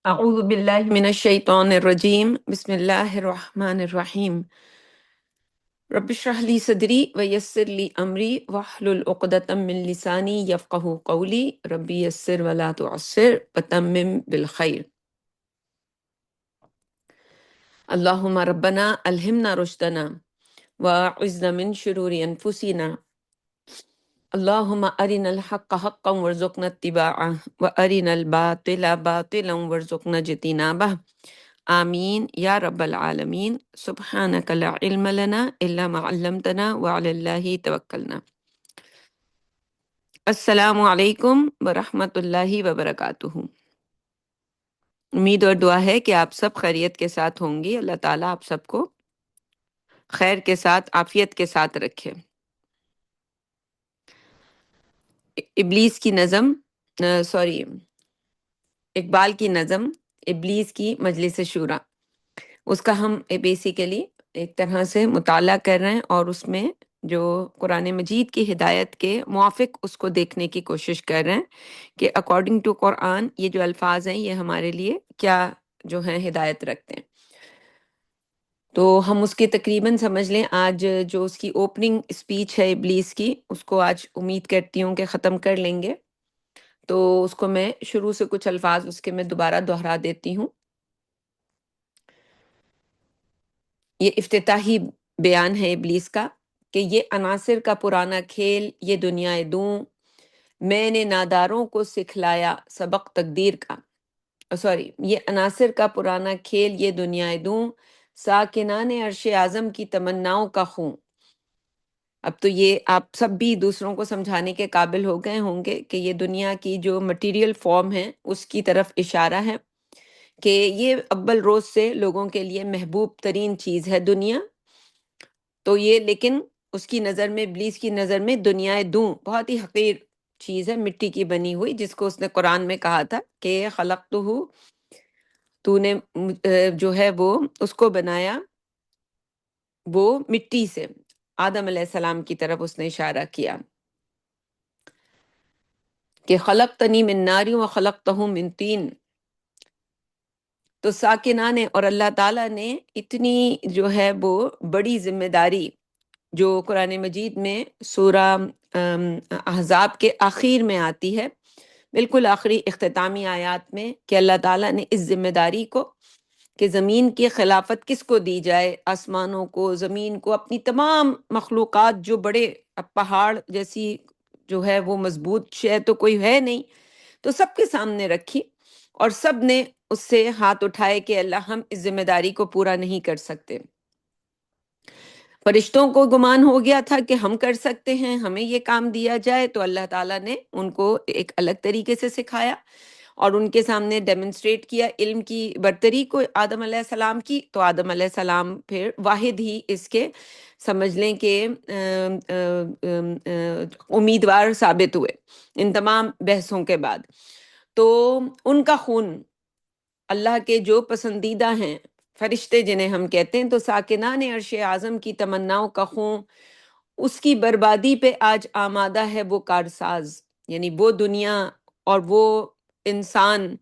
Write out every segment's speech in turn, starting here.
اعوذ باللہ من الشیطان الرجیم بسم اللہ الرحمن الرحیم رب اشرح لی صدری ویسر لی امری واحلل عقدۃ من لسانی یفقہوا قولی ربی یسر ولا تعسر وتمم بالخیر۔ اللہم ربنا الہمنا رشدنا واعذنا من شرور انفسنا اللہم ارنا الحق حقا وارزقنا اتباعہ وارنا الباطل باطلا وارزقنا اجتنابہ، آمین یا رب العالمین۔ سبحانک لا علم لنا الا ما علمتنا وعلی اللہ توکلنا۔ السلام علیکم ورحمۃ اللہ وبرکاتہ۔ امید اور دعا ہے کہ آپ سب خیریت کے ساتھ ہوں گی۔ اللہ تعالیٰ آپ سب کو خیر کے ساتھ عافیت کے ساتھ رکھے۔ ابلیس کی نظم اقبال کی نظم ابلیس کی مجلس شورا، اس کا ہم بیسیکلی ایک طرح سے مطالعہ کر رہے ہیں اور اس میں جو قرآن مجید کی ہدایت کے موافق اس کو دیکھنے کی کوشش کر رہے ہیں کہ اکارڈنگ ٹو قرآن یہ جو الفاظ ہیں یہ ہمارے لیے کیا جو ہیں ہدایت رکھتے ہیں۔ تو ہم اس کے تقریباً سمجھ لیں آج جو اس کی اوپننگ اسپیچ ہے ابلیس کی، اس کو آج امید کرتی ہوں کہ ختم کر لیں گے۔ تو اس کو میں شروع سے کچھ الفاظ اس کے میں دوبارہ دہرا دیتی ہوں۔ یہ افتتاحی بیان ہے ابلیس کا کہ یہ عناصر کا پرانا کھیل، یہ دنیا دوں، میں نے ناداروں کو سکھلایا سبق تقدیر کا۔ یہ عناصر کا پرانا کھیل، یہ دنیا دوں، ساکنان عرش اعظم کی تمناؤں کا خوں۔ اب تو یہ آپ سب بھی دوسروں کو سمجھانے کے قابل ہو گئے ہوں گے کہ یہ دنیا کی جو مٹیریل فارم ہے اس کی طرف اشارہ ہے کہ یہ اول روز سے لوگوں کے لیے محبوب ترین چیز ہے دنیا۔ تو یہ لیکن اس کی نظر میں، ابلیس کی نظر میں دنیا دوں بہت ہی حقیر چیز ہے، مٹی کی بنی ہوئی، جس کو اس نے قرآن میں کہا تھا کہ خلقتہ، تو نے جو ہے وہ اس کو بنایا وہ مٹی سے۔ آدم علیہ السلام کی طرف اس نے اشارہ کیا کہ خلقتنی من نار و خلقتہ من طین۔ تو ساکنہ نے اور اللہ تعالیٰ نے اتنی جو ہے وہ بڑی ذمہ داری جو قرآن مجید میں سورہ احزاب کے آخر میں آتی ہے، بالکل آخری اختتامی آیات میں، کہ اللہ تعالیٰ نے اس ذمہ داری کو کہ زمین کی خلافت کس کو دی جائے، آسمانوں کو، زمین کو، اپنی تمام مخلوقات جو بڑے پہاڑ جیسی جو ہے وہ مضبوط شے تو کوئی ہے نہیں، تو سب کے سامنے رکھی اور سب نے اس سے ہاتھ اٹھائے کہ اللہ ہم اس ذمہ داری کو پورا نہیں کر سکتے۔ فرشتوں کو گمان ہو گیا تھا کہ ہم کر سکتے ہیں، ہمیں یہ کام دیا جائے، تو اللہ تعالیٰ نے ان کو ایک الگ طریقے سے سکھایا اور ان کے سامنے ڈیمونسٹریٹ کیا علم کی برتری کو آدم علیہ السلام کی۔ تو آدم علیہ السلام پھر واحد ہی اس کے سمجھ لیں کہ امیدوار ثابت ہوئے ان تمام بحثوں کے بعد۔ تو ان کا خون اللہ کے جو پسندیدہ ہیں فرشتے جنہیں ہم کہتے ہیں، تو ساکنان عرش اعظم کی تمناؤں کا خون، اس کی بربادی پہ آج آمادہ ہے وہ کارساز، یعنی وہ دنیا اور وہ انسان،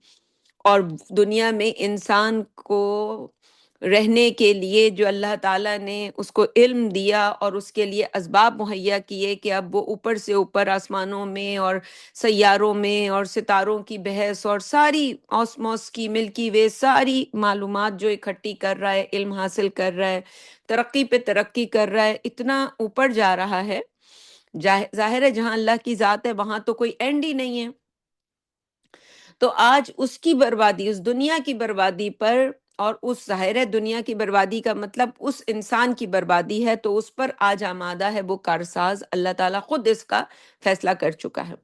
اور دنیا میں انسان کو رہنے کے لیے جو اللہ تعالیٰ نے اس کو علم دیا اور اس کے لیے اسباب مہیا کیے کہ اب وہ اوپر سے اوپر آسمانوں میں اور سیاروں میں اور ستاروں کی بحث اور ساری آسموس کی ملکی وے ساری معلومات جو اکٹھی کر رہا ہے، علم حاصل کر رہا ہے، ترقی پہ ترقی کر رہا ہے، اتنا اوپر جا رہا ہے۔ ظاہر ہے جہاں اللہ کی ذات ہے وہاں تو کوئی اینڈ ہی نہیں ہے۔ تو آج اس کی بربادی، اس دنیا کی بربادی پر، اور اس ظاہر ہے دنیا کی بربادی کا مطلب اس انسان کی بربادی ہے، تو اس پر آج آمادہ ہے وہ کارساز۔ اللہ تعالیٰ خود اس کا فیصلہ کر چکا ہے،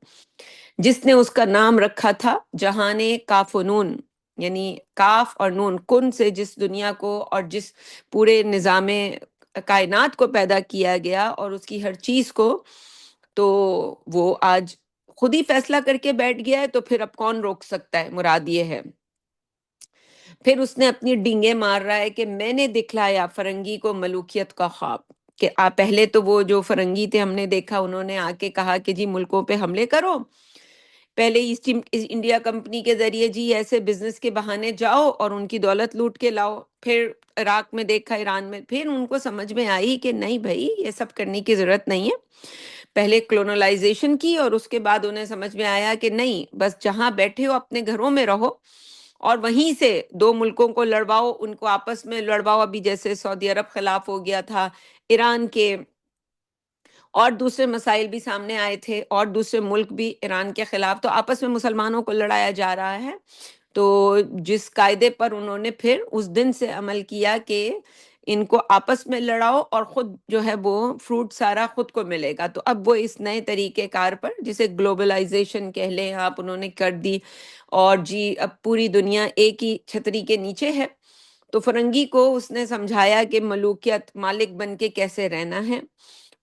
جس نے اس کا نام رکھا تھا جہان کاف و نون، یعنی کاف اور نون، کن سے جس دنیا کو اور جس پورے نظام کائنات کو پیدا کیا گیا اور اس کی ہر چیز کو، تو وہ آج خود ہی فیصلہ کر کے بیٹھ گیا ہے، تو پھر اب کون روک سکتا ہے؟ مراد یہ ہے۔ پھر اس نے اپنی ڈینگیں مار رہا ہے کہ میں نے دکھلایا فرنگی کو ملوکیت کا خواب، کہ پہلے تو وہ جو فرنگی تھے ہم نے دیکھا، انہوں نے آ کے کہا کہ جی ملکوں پہ حملے کرو، پہلے ایسٹ انڈیا کمپنی کے ذریعے جی ایسے بزنس کے بہانے جاؤ اور ان کی دولت لوٹ کے لاؤ، پھر عراق میں دیکھا، ایران میں، پھر ان کو سمجھ میں آئی کہ نہیں بھائی یہ سب کرنے کی ضرورت نہیں ہے، پہلے کلونلائزیشن کی اور اس کے بعد انہیں سمجھ میں آیا کہ نہیں، بس جہاں بیٹھے ہو اپنے گھروں میں رہو اور وہیں سے دو ملکوں کو لڑواؤ، ان کو آپس میں لڑواؤ، ابھی جیسے سعودی عرب خلاف ہو گیا تھا، ایران کے اور دوسرے مسائل بھی سامنے آئے تھے اور دوسرے ملک بھی ایران کے خلاف، تو آپس میں مسلمانوں کو لڑایا جا رہا ہے۔ تو جس قاعدے پر انہوں نے پھر اس دن سے عمل کیا کہ ان کو آپس میں لڑاؤ اور خود جو ہے وہ فروٹ سارا خود کو ملے گا، تو اب وہ اس نئے طریقہ کار پر جسے گلوبلائزیشن کہہ لیں آپ، انہوں نے کر دی، اور جی اب پوری دنیا ایک ہی چھتری کے نیچے ہے۔ تو فرنگی کو اس نے سمجھایا کہ ملوکیت مالک بن کے کیسے رہنا ہے۔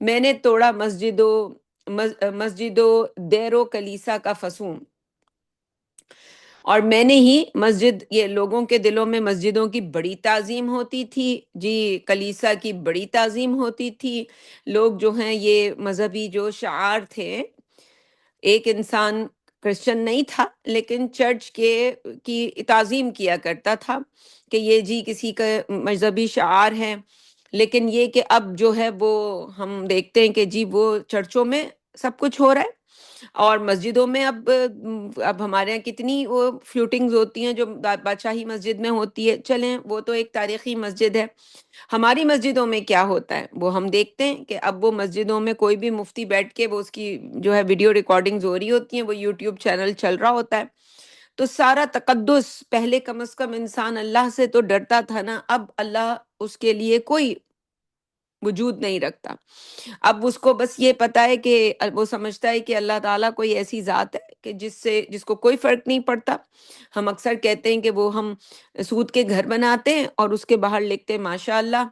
میں نے توڑا مسجد و دیر و کلیسا کا فسون، اور میں نے ہی مسجد، یہ لوگوں کے دلوں میں مسجدوں کی بڑی تعظیم ہوتی تھی جی، کلیسا کی بڑی تعظیم ہوتی تھی، لوگ جو ہیں یہ مذہبی جو شعار تھے، ایک انسان کرسچن نہیں تھا لیکن چرچ کی تعظیم کیا کرتا تھا کہ یہ جی کسی کا مذہبی شعار ہے، لیکن یہ کہ اب جو ہے وہ ہم دیکھتے ہیں کہ جی وہ چرچوں میں سب کچھ ہو رہا ہے، اور مسجدوں میں اب ہمارے یہاں کتنی وہ فلوٹنگز ہوتی ہیں جو بادشاہی مسجد میں ہوتی ہے، چلیں وہ تو ایک تاریخی مسجد ہے۔ ہماری مسجدوں میں کیا ہوتا ہے وہ ہم دیکھتے ہیں کہ اب وہ مسجدوں میں کوئی بھی مفتی بیٹھ کے وہ اس کی جو ہے ویڈیو ریکارڈنگز ہو رہی ہوتی ہیں، وہ یوٹیوب چینل چل رہا ہوتا ہے، تو سارا تقدس، پہلے کم از کم انسان اللہ سے تو ڈرتا تھا نا، اب اللہ اس کے لیے کوئی وجود نہیں رکھتا، اب اس کو بس یہ پتا ہے کہ وہ سمجھتا ہے کہ اللہ تعالیٰ کوئی ایسی ذات ہے کہ جس کو کوئی فرق نہیں پڑتا۔ ہم اکثر کہتے ہیں کہ وہ ہم سود کے گھر بناتے ہیں اور اس کے باہر لکھتے ہیں ماشاء اللہ،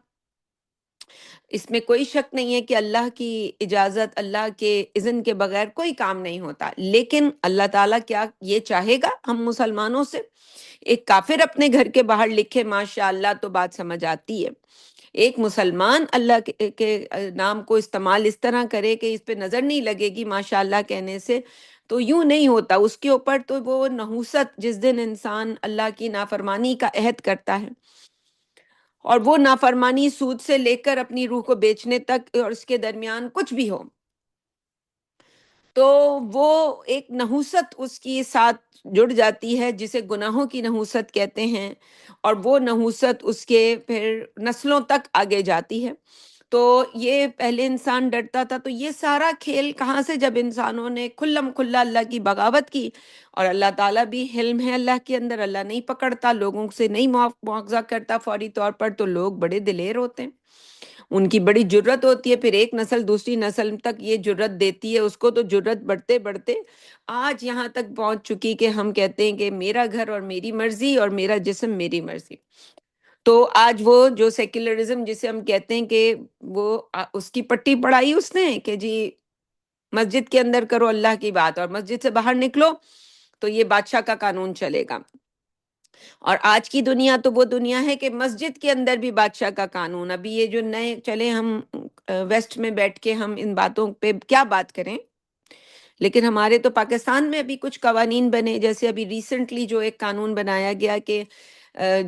اس میں کوئی شک نہیں ہے کہ اللہ کی اجازت، اللہ کے اذن کے بغیر کوئی کام نہیں ہوتا، لیکن اللہ تعالیٰ کیا یہ چاہے گا ہم مسلمانوں سے؟ ایک کافر اپنے گھر کے باہر لکھے ماشاء اللہ تو بات سمجھ آتی ہے، ایک مسلمان اللہ کے نام کو استعمال اس طرح کرے کہ اس پہ نظر نہیں لگے گی ماشاء اللہ کہنے سے، تو یوں نہیں ہوتا، اس کے اوپر تو وہ نحوست، جس دن انسان اللہ کی نافرمانی کا عہد کرتا ہے، اور وہ نافرمانی سود سے لے کر اپنی روح کو بیچنے تک اور اس کے درمیان کچھ بھی ہو، تو وہ ایک نحوست اس کی ساتھ جڑ جاتی ہے جسے گناہوں کی نحوست کہتے ہیں، اور وہ نحوست اس کے پھر نسلوں تک آگے جاتی ہے۔ تو یہ پہلے انسان ڈرتا تھا، تو یہ سارا کھیل کہاں سے؟ جب انسانوں نے کھلم کھلا اللہ کی بغاوت کی، اور اللہ تعالیٰ بھی حلم ہے اللہ کے اندر، اللہ نہیں پکڑتا، لوگوں سے نہیں مواخذہ کرتا فوری طور پر، تو لوگ بڑے دلیر ہوتے ہیں، ان کی بڑی جرت ہوتی ہے، پھر ایک نسل دوسری نسل تک یہ جرت دیتی ہے اس کو، تو جرت بڑھتے بڑھتے آج یہاں تک پہنچ چکی کہ ہم کہتے ہیں کہ میرا گھر اور میری مرضی اور میرا جسم میری مرضی۔ تو آج وہ جو سیکولرزم جسے ہم کہتے ہیں کہ وہ اس کی پٹی پڑھائی اس نے کہ جی مسجد کے اندر کرو اللہ کی بات اور مسجد سے باہر نکلو تو یہ بادشاہ کا قانون چلے گا، اور آج کی دنیا تو وہ دنیا ہے کہ مسجد کے اندر بھی بادشاہ کا قانون۔ ابھی یہ جو نئے چلے، ہم ویسٹ میں بیٹھ کے ہم ان باتوں پہ کیا بات کریں، لیکن ہمارے تو پاکستان میں ابھی کچھ قوانین بنے، جیسے ابھی ریسنٹلی جو ایک قانون بنایا گیا کہ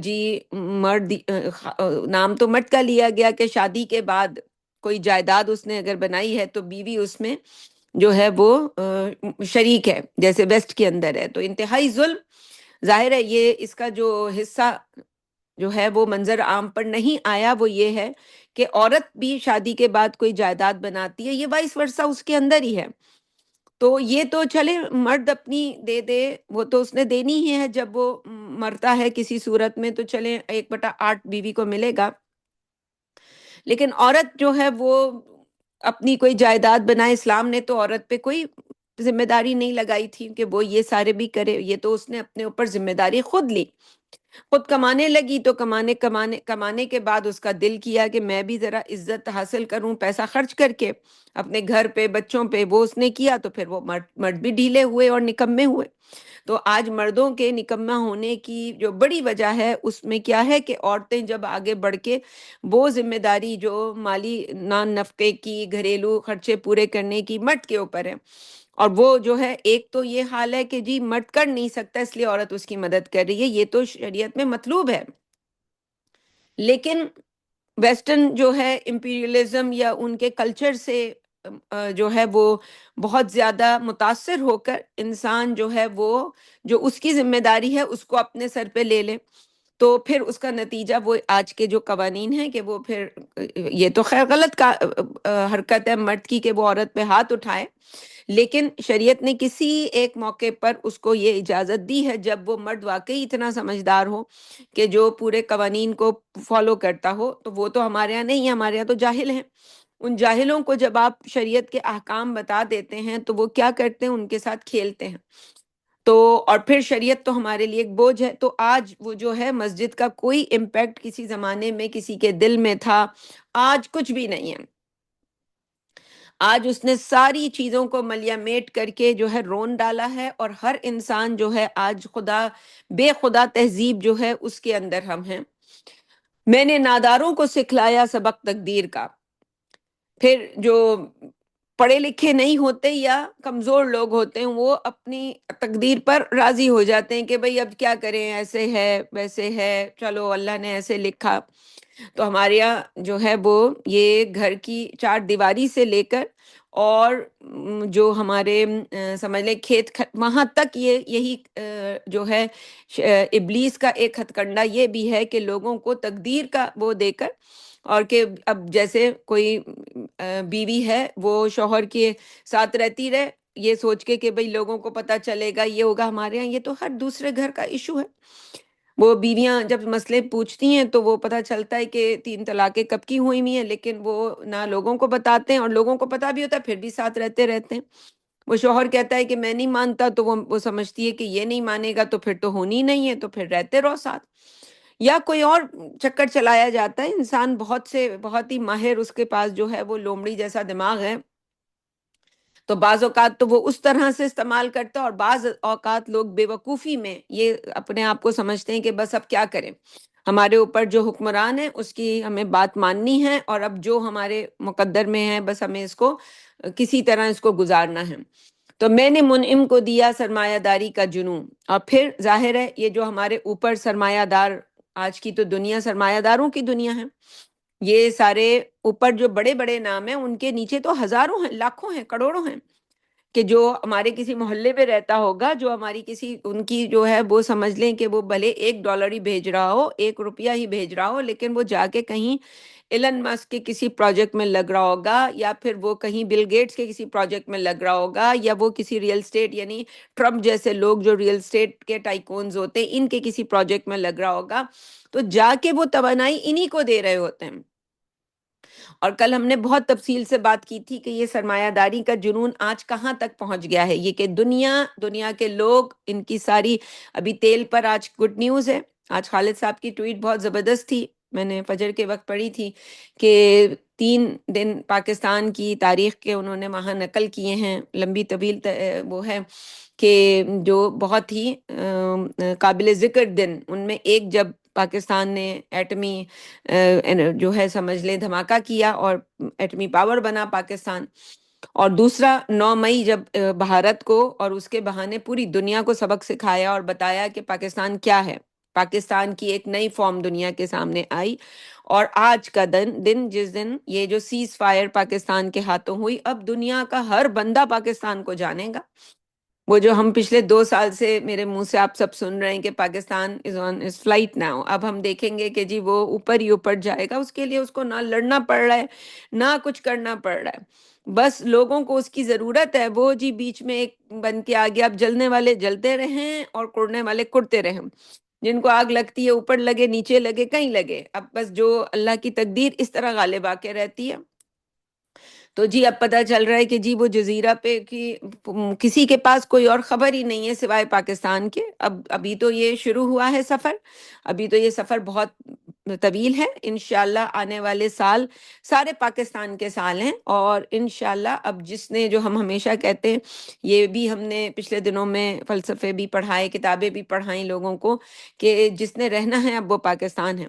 جی مرد، نام تو مرد کا لیا گیا کہ شادی کے بعد کوئی جائیداد اس نے اگر بنائی ہے تو بیوی اس میں جو ہے وہ شریک ہے، جیسے ویسٹ کے اندر ہے، تو انتہائی ظلم۔ ظاہر ہے یہ اس کا جو حصہ جو ہے وہ منظر عام پر نہیں آیا، وہ یہ ہے کہ عورت بھی شادی کے بعد کوئی جائیداد بناتی ہے، یہ وائس ورثہ اس کے اندر ہی ہے۔ تو یہ تو چلے مرد اپنی دے دے، وہ تو اس نے دینی ہی ہے جب وہ مرتا ہے کسی صورت میں، تو چلے 1/8 بیوی کو ملے گا، لیکن عورت جو ہے وہ اپنی کوئی جائیداد بنائے، اسلام نے تو عورت پہ کوئی ذمہ داری نہیں لگائی تھی کہ وہ یہ سارے بھی کرے، یہ تو اس نے اپنے اوپر ذمہ داری خود لی، خود کمانے لگی، تو کمانے کے بعد اس کا دل کیا کہ میں بھی ذرا عزت حاصل کروں پیسہ خرچ کر کے اپنے گھر پہ بچوں پہ، وہ اس نے کیا، تو پھر وہ مرد بھی ڈھیلے ہوئے اور نکمے ہوئے۔ تو آج مردوں کے نکمہ ہونے کی جو بڑی وجہ ہے اس میں کیا ہے کہ عورتیں جب آگے بڑھ کے وہ ذمہ داری جو مالی نان نفقے کی، گھریلو خرچے پورے کرنے کی مرد کے اوپر ہے، اور وہ جو ہے ایک تو یہ حال ہے کہ جی مرد کر نہیں سکتا اس لیے عورت اس کی مدد کر رہی ہے، یہ تو شریعت میں مطلوب ہے، لیکن ویسٹرن جو ہے امپیریلزم یا ان کے کلچر سے جو ہے وہ بہت زیادہ متاثر ہو کر انسان جو ہے وہ جو اس کی ذمہ داری ہے اس کو اپنے سر پہ لے لے، تو پھر اس کا نتیجہ وہ آج کے جو قوانین ہیں کہ وہ پھر یہ تو خیر غلط کا حرکت ہے مرد کی کہ وہ عورت پہ ہاتھ اٹھائے، لیکن شریعت نے کسی ایک موقع پر اس کو یہ اجازت دی ہے جب وہ مرد واقعی اتنا سمجھدار ہو کہ جو پورے قوانین کو فالو کرتا ہو، تو وہ تو ہمارے یہاں نہیں ہے، ہمارے یہاں تو جاہل ہیں، ان جاہلوں کو جب آپ شریعت کے احکام بتا دیتے ہیں تو وہ کیا کرتے ہیں، ان کے ساتھ کھیلتے ہیں، تو اور پھر شریعت تو ہمارے لیے ایک بوجھ ہے، تو آج وہ جو ہے مسجد کا کوئی امپیکٹ کسی زمانے میں کسی کے دل میں تھا، آج کچھ بھی نہیں ہے، آج اس نے ساری چیزوں کو ملیا میٹ کر کے جو ہے رون ڈالا ہے، اور ہر انسان جو ہے آج خدا بے خدا تہذیب جو ہے اس کے اندر ہم ہیں۔ میں نے ناداروں کو سکھلایا سبق تقدیر کا، پھر جو پڑھے لکھے نہیں ہوتے یا کمزور لوگ ہوتے ہیں وہ اپنی تقدیر پر راضی ہو جاتے ہیں کہ بھئی اب کیا کریں، ایسے ہے ویسے ہے، چلو اللہ نے ایسے لکھا۔ تو ہمارے یہاں جو ہے وہ یہ گھر کی چار دیواری سے لے کر اور جو ہمارے سمجھ لیں کھیت وہاں تک یہی جو ہے ابلیس کا ایک ہتھ کنڈا یہ بھی ہے کہ لوگوں کو تقدیر کا وہ دے کر، اور کہ اب جیسے کوئی بیوی ہے وہ شوہر کے ساتھ رہتی رہے یہ سوچ کے کہ بھئی لوگوں کو پتہ چلے گا یہ ہوگا، ہمارے ہاں یہ تو ہر دوسرے گھر کا ایشو ہے، وہ بیویاں جب مسئلے پوچھتی ہیں تو وہ پتہ چلتا ہے کہ 3 طلاقیں کب کی ہوئی ہوئی ہیں، لیکن وہ نہ لوگوں کو بتاتے ہیں، اور لوگوں کو پتہ بھی ہوتا ہے پھر بھی ساتھ رہتے ہیں۔ وہ شوہر کہتا ہے کہ میں نہیں مانتا تو وہ سمجھتی ہے کہ یہ نہیں مانے گا تو پھر تو ہونی ہی نہیں ہے، تو پھر رہتے رہو ساتھ، یا کوئی اور چکر چلایا جاتا ہے۔ انسان بہت ہی ماہر، اس کے پاس جو ہے وہ لومڑی جیسا دماغ ہے، تو بعض اوقات تو وہ اس طرح سے استعمال کرتا ہے، اور بعض اوقات لوگ بے وقوفی میں یہ اپنے آپ کو سمجھتے ہیں کہ بس اب کیا کریں، ہمارے اوپر جو حکمران ہے اس کی ہمیں بات ماننی ہے، اور اب جو ہمارے مقدر میں ہے بس ہمیں اس کو کسی طرح اس کو گزارنا ہے۔ تو میں نے منعم کو دیا سرمایہ داری کا جنون، اور پھر ظاہر ہے یہ جو ہمارے اوپر سرمایہ دار، آج کی تو دنیا سرمایہ داروں کی دنیا ہے، یہ سارے اوپر جو بڑے بڑے نام ہیں ان کے نیچے تو ہزاروں ہیں، لاکھوں ہیں، کروڑوں ہیں، کہ جو ہمارے کسی محلے میں رہتا ہوگا، جو ہماری کسی ان کی جو ہے وہ سمجھ لیں کہ وہ بھلے $1 ہی بھیج رہا ہو، $1 ہی بھیج رہا ہو، لیکن وہ جا کے کہیں ایلن مسک کے کسی پروجیکٹ میں لگ رہا ہوگا، یا پھر وہ کہیں بل گیٹس کے کسی پروجیکٹ میں لگ رہا ہوگا، یا وہ کسی ریل اسٹیٹ یعنی ٹرمپ جیسے لوگ جو ریل اسٹیٹ کے ٹائکونز ہوتے ہیں ان کے کسی پروجیکٹ میں لگ رہا ہوگا، تو جا کے وہ توانائی انہی کو دے رہے ہوتے ہیں۔ اور کل ہم نے بہت تفصیل سے بات کی تھی کہ یہ سرمایہ داری کا جنون آج کہاں تک پہنچ گیا ہے، یہ کہ دنیا کے لوگ ان کی ساری، ابھی تیل پر آج گڈ نیوز ہے، آج خالد صاحب کی ٹویٹ بہت زبردست تھی، میں نے فجر کے وقت پڑھی تھی کہ 3 دن پاکستان کی تاریخ کے انہوں نے وہاں نقل کیے ہیں، لمبی طویل وہ ہے کہ جو بہت ہی قابل ذکر دن، ان میں ایک جب پاکستان نے ایٹمی جو ہے سمجھ لیں دھماکہ کیا اور ایٹمی پاور بنا پاکستان، اور دوسرا 9 مئی جب بھارت کو اور اس کے بہانے پوری دنیا کو سبق سکھایا اور بتایا کہ پاکستان کیا ہے، پاکستان کی ایک نئی فارم دنیا کے سامنے آئی، اور آج کا دن جس دن یہ جو سیز فائر پاکستان کے ہاتھوں ہوئی، اب دنیا کا ہر بندہ پاکستان کو جانے گا، وہ جو ہم پچھلے 2 سال سے میرے منہ سے آپ سب سن رہے ہیں کہ پاکستان از آن از فلائٹ ناؤ، اب ہم دیکھیں گے کہ جی وہ اوپر ہی اوپر جائے گا، اس کے لیے اس کو نہ لڑنا پڑ رہا ہے نہ کچھ کرنا پڑ رہا ہے، بس لوگوں کو اس کی ضرورت ہے، وہ جی بیچ میں ایک بن کے آگے، اب جلنے والے جلتے رہیں اور کڑنے والے کڑتے رہیں، جن کو آگ لگتی ہے اوپر لگے نیچے لگے کہیں لگے، اب بس جو اللہ کی تقدیر اس طرح غالب آ کے رہتی ہے۔ تو جی اب پتہ چل رہا ہے کہ جی وہ جزیرہ پہ کسی کے پاس کوئی اور خبر ہی نہیں ہے سوائے پاکستان کے، ابھی تو یہ شروع ہوا ہے سفر، ابھی تو یہ سفر بہت طویل ہے، انشاءاللہ آنے والے سال سارے پاکستان کے سال ہیں، اور انشاءاللہ اب جس نے، جو ہم ہمیشہ کہتے ہیں، یہ بھی ہم نے پچھلے دنوں میں فلسفے بھی پڑھائے، کتابیں بھی پڑھائیں لوگوں کو، کہ جس نے رہنا ہے اب وہ پاکستان ہے،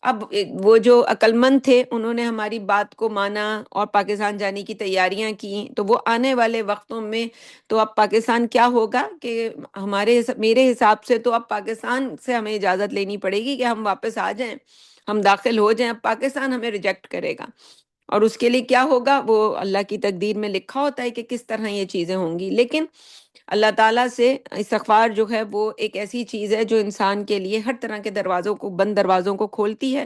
اب وہ جو عقل مند تھے انہوں نے ہماری بات کو مانا اور پاکستان جانے کی تیاریاں کی، تو وہ آنے والے وقتوں میں تو اب پاکستان کیا ہوگا کہ میرے حساب سے تو اب پاکستان سے ہمیں اجازت لینی پڑے گی کہ ہم واپس آ جائیں، ہم داخل ہو جائیں، اب پاکستان ہمیں ریجیکٹ کرے گا، اور اس کے لیے کیا ہوگا وہ اللہ کی تقدیر میں لکھا ہوتا ہے کہ کس طرح یہ چیزیں ہوں گی۔ لیکن اللہ تعالیٰ سے استغفار جو ہے وہ ایک ایسی چیز ہے جو انسان کے لیے ہر طرح کے دروازوں کو، بند دروازوں کو کھولتی ہے۔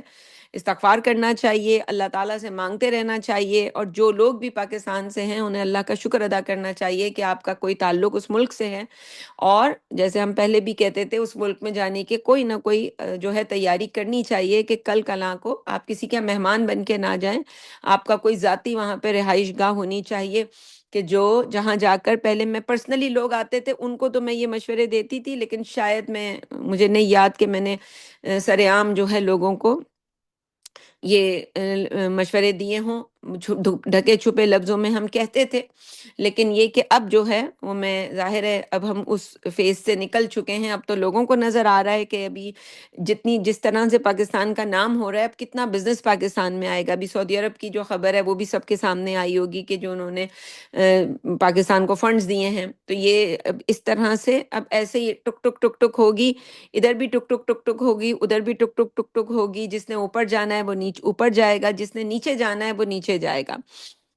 استغفار کرنا چاہیے، اللہ تعالیٰ سے مانگتے رہنا چاہیے، اور جو لوگ بھی پاکستان سے ہیں انہیں اللہ کا شکر ادا کرنا چاہیے کہ آپ کا کوئی تعلق اس ملک سے ہے، اور جیسے ہم پہلے بھی کہتے تھے اس ملک میں جانے کے کوئی نہ کوئی جو ہے تیاری کرنی چاہیے کہ کل کلاں کو آپ کسی کے مہمان بن کے نہ جائیں، آپ کا کوئی ذاتی وہاں پہ رہائش گاہ ہونی چاہیے کہ جو جہاں جا کر پہلے میں پرسنلی لوگ آتے تھے ان کو تو میں یہ مشورے دیتی تھی، لیکن شاید مجھے نہیں یاد کہ میں نے سر عام جو ہے لوگوں کو یہ مشورے دیے ہوں، ڈھکے چھپے لفظوں میں ہم کہتے تھے، لیکن یہ کہ اب جو ہے وہ میں ظاہر ہے اب ہم اس فیز سے نکل چکے ہیں، اب تو لوگوں کو نظر آ رہا ہے کہ ابھی جس طرح سے پاکستان کا نام ہو رہا ہے اب کتنا بزنس پاکستان میں آئے گا۔ ابھی سعودی عرب کی جو خبر ہے وہ بھی سب کے سامنے آئی ہوگی کہ جو انہوں نے پاکستان کو فنڈز دیے ہیں، تو یہ اب اس طرح سے اب ایسے ہی ٹک ٹک ٹک ٹک ہوگی، ادھر بھی ٹک ٹک ٹک ٹک ہوگی، ادھر بھی ٹک ٹک ٹک ٹک ہوگی، جس نے اوپر جانا ہے وہ نیچے اوپر جائے گا، جس نے نیچے جانا ہے وہ نیچے جائے گا۔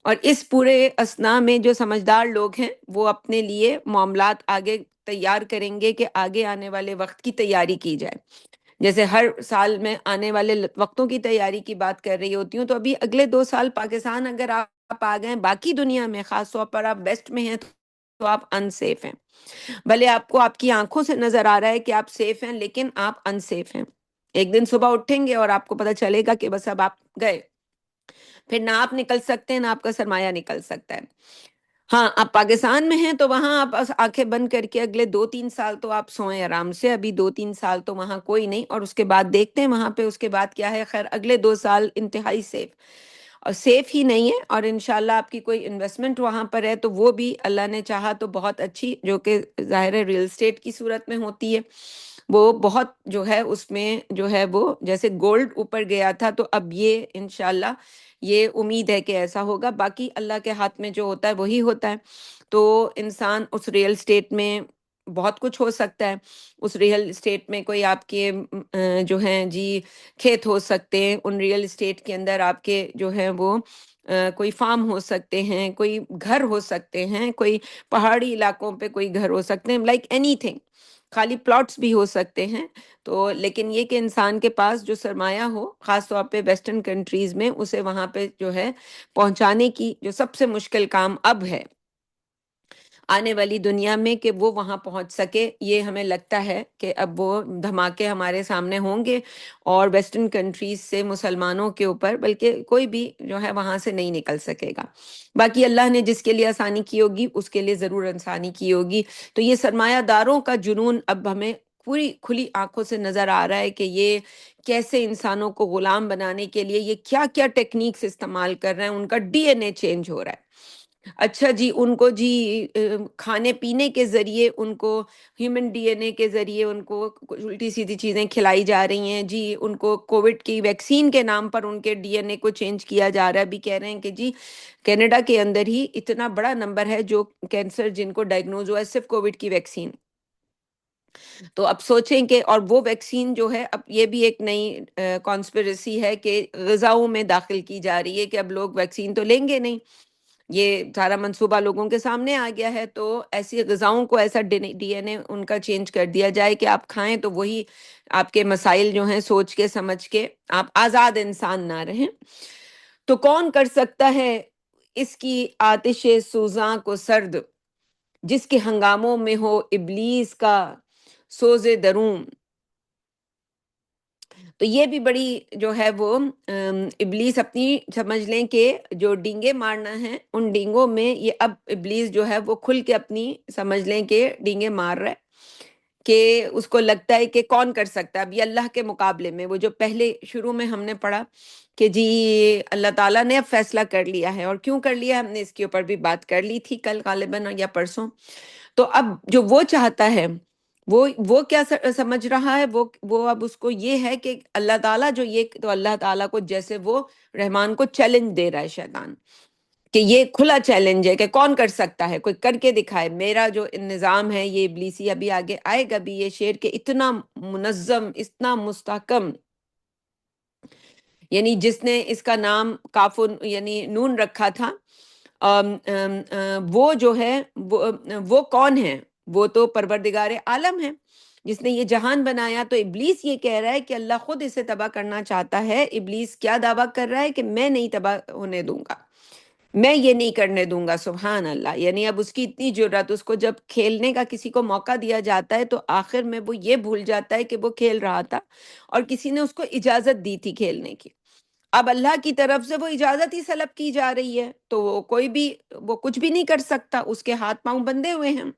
اور اس پورے اسنا میں جو سمجھدار لوگ ہیں وہ اپنے لیے معاملات آگے تیار کریں گے کہ آگے آنے والے وقت کی تیاری کی جائے۔ جیسے ہر سال میں آنے والے وقتوں کی تیاری کی بات کر رہی ہوتی ہوں، تو ابھی اگلے 2 سال پاکستان اگر آپ آ گئے، باقی دنیا میں خاص طور پر آپ ویسٹ میں ہیں تو آپ ان سیف ہیں، بھلے آپ کو آپ کی آنکھوں سے نظر آ رہا ہے کہ آپ سیف ہیں، لیکن آپ ان سیف ہیں۔ ایک دن صبح اٹھیں گے اور آپ کو پتہ چلے گا کہ بس اب آپ گئے، پھر نہ آپ نکل سکتے ہیں نہ آپ کا سرمایہ نکل سکتا ہے۔ ہاں، آپ پاکستان میں ہیں تو وہاں آپ بس آنکھیں بند کر کے اگلے 2-3 سال تو آپ سوئیں آرام سے، ابھی 2-3 سال تو وہاں کوئی نہیں، اور اس کے بعد دیکھتے ہیں وہاں پہ اس کے بعد کیا ہے۔ خیر اگلے 2 سال انتہائی سیف، اور سیف ہی نہیں ہے، اور انشاءاللہ آپ کی کوئی انویسٹمنٹ وہاں پر ہے تو وہ بھی اللہ نے چاہا تو بہت اچھی، جو کہ ظاہر ہے ریل اسٹیٹ کی صورت میں ہوتی ہے، وہ بہت جو ہے اس میں جو ہے وہ جیسے گولڈ اوپر گیا تھا، تو اب یہ انشاءاللہ یہ امید ہے کہ ایسا ہوگا، باقی اللہ کے ہاتھ میں جو ہوتا ہے وہی ہوتا ہے۔ تو انسان اس ریئل اسٹیٹ میں بہت کچھ ہو سکتا ہے، اس ریئل اسٹیٹ میں کوئی آپ کے جو ہیں جی کھیت ہو سکتے ہیں، ان ریئل اسٹیٹ کے اندر آپ کے جو ہیں وہ کوئی فارم ہو سکتے ہیں، کوئی گھر ہو سکتے ہیں، کوئی پہاڑی علاقوں پہ کوئی گھر ہو سکتے ہیں، لائک اینی تھنگ، خالی پلاٹس بھی ہو سکتے ہیں۔ تو لیکن یہ کہ انسان کے پاس جو سرمایہ ہو، خاص طور پہ ویسٹرن کنٹریز میں، اسے وہاں پہ جو ہے پہنچانے کی جو سب سے مشکل کام اب ہے آنے والی دنیا میں کہ وہ وہاں پہنچ سکے، یہ ہمیں لگتا ہے کہ اب وہ دھماکے ہمارے سامنے ہوں گے، اور ویسٹرن کنٹریز سے مسلمانوں کے اوپر بلکہ کوئی بھی جو ہے وہاں سے نہیں نکل سکے گا۔ باقی اللہ نے جس کے لیے آسانی کی ہوگی اس کے لیے ضرور آسانی کی ہوگی۔ تو یہ سرمایہ داروں کا جنون اب ہمیں پوری کھلی آنکھوں سے نظر آ رہا ہے کہ یہ کیسے انسانوں کو غلام بنانے کے لیے یہ کیا کیا ٹیکنیکس استعمال کر رہے ہیں، ان کا ڈی این اے چینج ہو رہا ہے۔ اچھا جی، ان کو جی کھانے پینے کے ذریعے، ان کو ہیومن ڈی این اے کے ذریعے ان کو کچھ الٹی سیدھی چیزیں کھلائی جا رہی ہیں جی، ان کو کووڈ کی ویکسین کے نام پر ان کے ڈی این اے کو چینج کیا جا رہا ہے۔ ابھی کہہ رہے ہیں کہ جی کینیڈا کے اندر ہی اتنا بڑا نمبر ہے جو کینسر جن کو ڈائگنوز ہوا ہے صرف کووڈ کی ویکسین۔ تو اب سوچیں کہ اور وہ ویکسین جو ہے، اب یہ بھی ایک نئی کانسپریسی ہے کہ غذاؤں میں داخل کی جا رہی ہے کہ اب لوگ ویکسین تو لیں گے نہیں، یہ سارا منصوبہ لوگوں کے سامنے آ گیا ہے، تو ایسی غذاؤں کو ایسا ڈی این اے ان کا چینج کر دیا جائے کہ آپ کھائیں تو وہی آپ کے مسائل جو ہیں سوچ کے سمجھ کے آپ آزاد انسان نہ رہیں۔ تو کون کر سکتا ہے اس کی آتش سوزاں کو سرد، جس کے ہنگاموں میں ہو ابلیس کا سوز دروں۔ تو یہ بھی بڑی جو ہے وہ ابلیس اپنی سمجھ لیں کہ جو ڈینگے مارنا ہے ان ڈینگوں میں یہ اب ابلیس جو ہے وہ کھل کے اپنی سمجھ لیں کہ ڈینگے مار رہا ہے، کہ اس کو لگتا ہے کہ کون کر سکتا ہے اب یہ اللہ کے مقابلے میں۔ وہ جو پہلے شروع میں ہم نے پڑھا کہ جی اللہ تعالیٰ نے اب فیصلہ کر لیا ہے، اور کیوں کر لیا، ہم نے اس کے اوپر بھی بات کر لی تھی کل غالباً یا پرسوں۔ تو اب جو وہ چاہتا ہے وہ کیا سمجھ رہا ہے، وہ اب اس کو یہ ہے کہ اللہ تعالیٰ جو یہ، تو اللہ تعالیٰ کو جیسے وہ رحمان کو چیلنج دے رہا ہے شیطان، کہ یہ کھلا چیلنج ہے کہ کون کر سکتا ہے، کوئی کر کے دکھائے، میرا جو نظام ہے یہ ابلیسی ابھی آگے آئے گا بھی، یہ شیر کے اتنا منظم، اتنا مستحکم، یعنی جس نے اس کا نام کاف یعنی نون رکھا تھا، وہ جو ہے وہ کون ہے؟ وہ تو پروردگار عالم ہے جس نے یہ جہان بنایا۔ تو ابلیس یہ کہہ رہا ہے کہ اللہ خود اسے تباہ کرنا چاہتا ہے۔ ابلیس کیا دعویٰ کر رہا ہے کہ میں نہیں تباہ ہونے دوں گا، میں یہ نہیں کرنے دوں گا۔ سبحان اللہ! یعنی اب اس کی اتنی جرات، اس کو جب کھیلنے کا کسی کو موقع دیا جاتا ہے تو آخر میں وہ یہ بھول جاتا ہے کہ وہ کھیل رہا تھا اور کسی نے اس کو اجازت دی تھی کھیلنے کی۔ اب اللہ کی طرف سے وہ اجازت ہی سلب کی جا رہی ہے، تو وہ کوئی بھی، وہ کچھ بھی نہیں کر سکتا، اس کے ہاتھ پاؤں بندھے ہوئے ہیں۔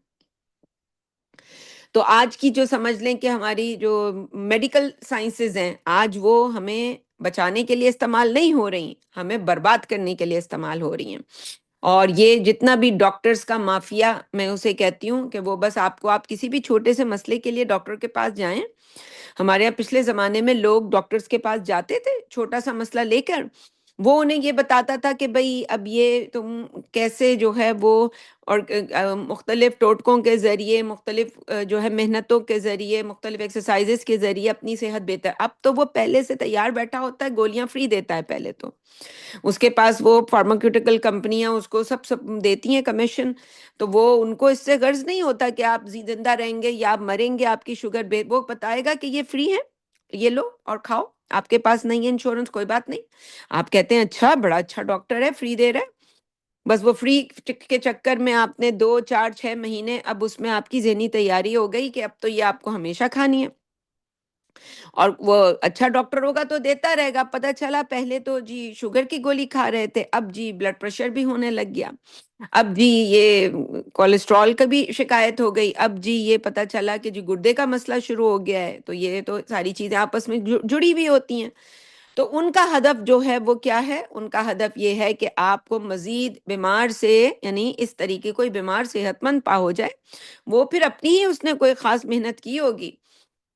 تو آج کی جو سمجھ لیں کہ ہماری جو میڈیکل سائنسز ہیں، آج وہ ہمیں بچانے کے لیے استعمال نہیں ہو رہی، ہمیں برباد کرنے کے لیے استعمال ہو رہی ہیں۔ اور یہ جتنا بھی ڈاکٹرز کا مافیا، میں اسے کہتی ہوں کہ وہ بس آپ کسی بھی چھوٹے سے مسئلے کے لیے ڈاکٹر کے پاس جائیں۔ ہمارے یہاں پچھلے زمانے میں لوگ ڈاکٹرز کے پاس جاتے تھے چھوٹا سا مسئلہ لے کر، وہ انہیں یہ بتاتا تھا کہ بھئی اب یہ تم کیسے جو ہے وہ، اور مختلف ٹوٹکوں کے ذریعے، مختلف جو ہے محنتوں کے ذریعے، مختلف ایکسرسائزز کے ذریعے اپنی صحت بہتر۔ اب تو وہ پہلے سے تیار بیٹھا ہوتا ہے، گولیاں فری دیتا ہے پہلے تو، اس کے پاس وہ فارماکیوٹیکل کمپنیاں اس کو سب دیتی ہیں کمیشن، تو وہ ان کو اس سے غرض نہیں ہوتا کہ آپ زندہ رہیں گے یا آپ مریں گے، آپ کی شوگر وہ بتائے گا کہ یہ فری ہے، یہ لو اور کھاؤ، آپ کے پاس نہیں ہے انشورنس، کوئی بات نہیں۔ آپ کہتے ہیں اچھا بڑا اچھا ڈاکٹر ہے، فری دے رہا ہے۔ بس وہ فری کے چکر میں آپ نے 2 4 6 مہینے، اب اس میں آپ کی ذہنی تیاری ہو گئی کہ اب تو یہ آپ کو ہمیشہ کھانی ہے۔ اور وہ اچھا ڈاکٹر ہوگا تو دیتا رہے گا۔ پتہ چلا پہلے تو جی شوگر کی گولی کھا رہے تھے، اب جی بلڈ پریشر بھی ہونے لگ گیا، اب جی یہ کولیسٹرول کا بھی شکایت ہو گئی، اب جی یہ پتہ چلا کہ جی گردے کا مسئلہ شروع ہو گیا ہے۔ تو یہ تو ساری چیزیں آپس میں جڑی ہوئی ہوتی ہیں۔ تو ان کا ہدف جو ہے وہ کیا ہے؟ ان کا ہدف یہ ہے کہ آپ کو مزید بیمار سے، یعنی اس طریقے کوئی بیمار صحت مند پا ہو جائے، وہ پھر اپنی ہی اس نے کوئی خاص محنت کی ہوگی،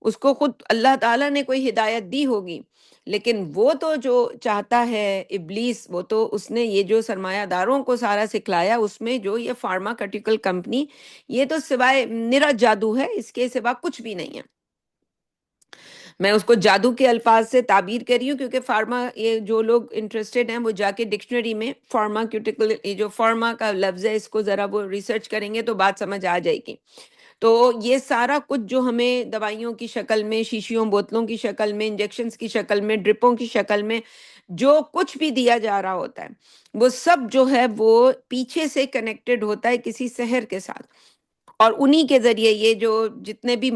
اس کو خود اللہ تعالیٰ نے کوئی ہدایت دی ہوگی، لیکن وہ تو جو چاہتا ہے ابلیس، وہ تو اس نے یہ جو سرمایہ داروں کو سارا سکھلایا، اس میں جو یہ فارماکیوٹیکل کمپنی، یہ تو سوائے نرا جادو ہے، اس کے سوا کچھ بھی نہیں ہے۔ میں اس کو جادو کے الفاظ سے تعبیر کر رہی ہوں کیونکہ فارما، یہ جو لوگ انٹرسٹڈ ہیں وہ جا کے ڈکشنری میں فارماکیوٹیکل، یہ جو فارما کا لفظ ہے، اس کو ذرا وہ ریسرچ کریں گے تو بات سمجھ آ جائے گی۔ تو یہ سارا کچھ جو ہمیں دوائیوں کی شکل میں، شیشیوں بوتلوں کی شکل میں، انجیکشنز کی شکل میں، ڈرپوں کی شکل میں جو کچھ بھی دیا جا رہا ہوتا ہے، وہ سب جو ہے وہ پیچھے سے کنیکٹڈ ہوتا ہے کسی سحر کے ساتھ، اور انہی کے ذریعے یہ جو جتنے بھی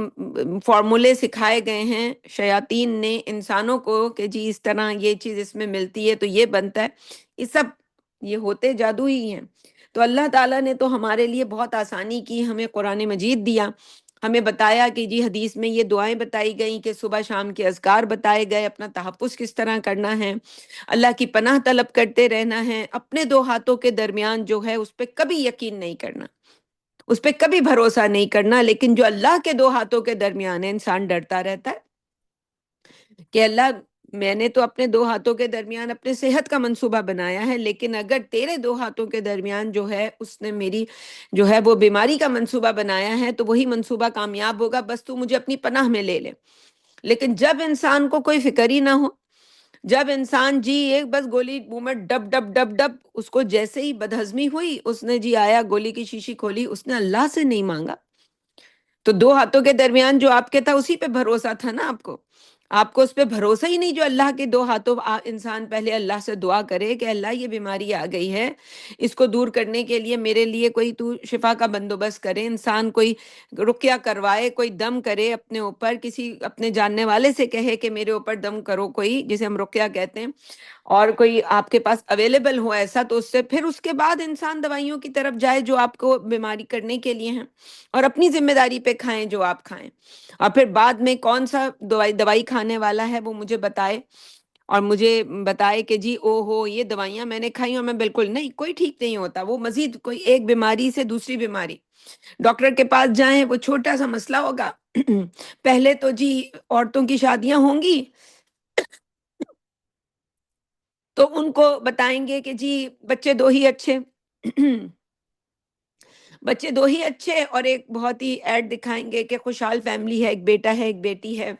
فارمولے سکھائے گئے ہیں شیاطین نے انسانوں کو کہ جی اس طرح یہ چیز اس میں ملتی ہے تو یہ بنتا ہے، یہ سب یہ ہوتے جادو ہی ہیں۔ تو اللہ تعالیٰ نے تو ہمارے لیے بہت آسانی کی، ہمیں قرآن مجید دیا، ہمیں بتایا کہ جی حدیث میں یہ دعائیں بتائی گئیں کہ صبح شام کے اذکار بتائے گئے، اپنا تحفظ کس طرح کرنا ہے، اللہ کی پناہ طلب کرتے رہنا ہے، اپنے 2 ہاتھوں کے درمیان جو ہے اس پہ کبھی یقین نہیں کرنا، اس پہ کبھی بھروسہ نہیں کرنا، لیکن جو اللہ کے 2 ہاتھوں کے درمیان ہے، انسان ڈرتا رہتا ہے کہ اللہ میں نے تو اپنے 2 ہاتھوں کے درمیان اپنے صحت کا منصوبہ بنایا ہے، لیکن اگر تیرے 2 ہاتھوں کے درمیان جو ہے اس نے میری جو ہے وہ بیماری کا منصوبہ بنایا ہے، تو وہی منصوبہ کامیاب ہوگا، بس تو مجھے اپنی پناہ میں لے لے۔ لیکن جب انسان کو کوئی فکر ہی نہ ہو، جب انسان جی ایک بس گولی منہ میں ڈب ڈب ڈب ڈب، اس کو جیسے ہی بدہضمی ہوئی، اس نے جی آیا گولی کی شیشی کھولی، اس نے اللہ سے نہیں مانگا، تو 2 ہاتھوں کے درمیان جو آپ کے تھا اسی پہ بھروسہ تھا نا آپ کو اس پہ بھروسہ ہی نہیں جو اللہ کے 2 ہاتھوں انسان پہلے اللہ سے دعا کرے کہ اللہ یہ بیماری آ گئی ہے، اس کو دور کرنے کے لیے میرے لیے کوئی تو شفا کا بندوبست کرے، انسان کوئی رقیہ کروائے، کوئی دم کرے اپنے اوپر، کسی اپنے جاننے والے سے کہے کہ میرے اوپر دم کرو، کوئی جسے ہم رقیہ کہتے ہیں، اور کوئی آپ کے پاس اویلیبل ہو ایسا، تو اس سے پھر اس کے بعد انسان دوائیوں کی طرف جائے جو آپ کو بیماری کرنے کے لیے ہیں، اور اپنی ذمہ داری پہ کھائیں جو آپ کھائیں، اور پھر بعد میں کون سا دوائی کھانے والا ہے وہ مجھے بتائے، اور مجھے بتائے کہ جی او ہو یہ دوائیاں میں نے کھائی اور میں بالکل نہیں، کوئی ٹھیک نہیں ہوتا، وہ مزید کوئی ایک بیماری سے دوسری بیماری۔ ڈاکٹر کے پاس جائیں، وہ چھوٹا سا مسئلہ ہوگا پہلے تو جی عورتوں کی شادیاں ہوں گی تو ان کو بتائیں گے کہ جی بچے دو ہی اچھے بچے دو ہی اچھے، اور ایک بہت ہی ایڈ دکھائیں گے کہ خوشحال فیملی ہے، ایک بیٹا ہے ایک بیٹی ہے،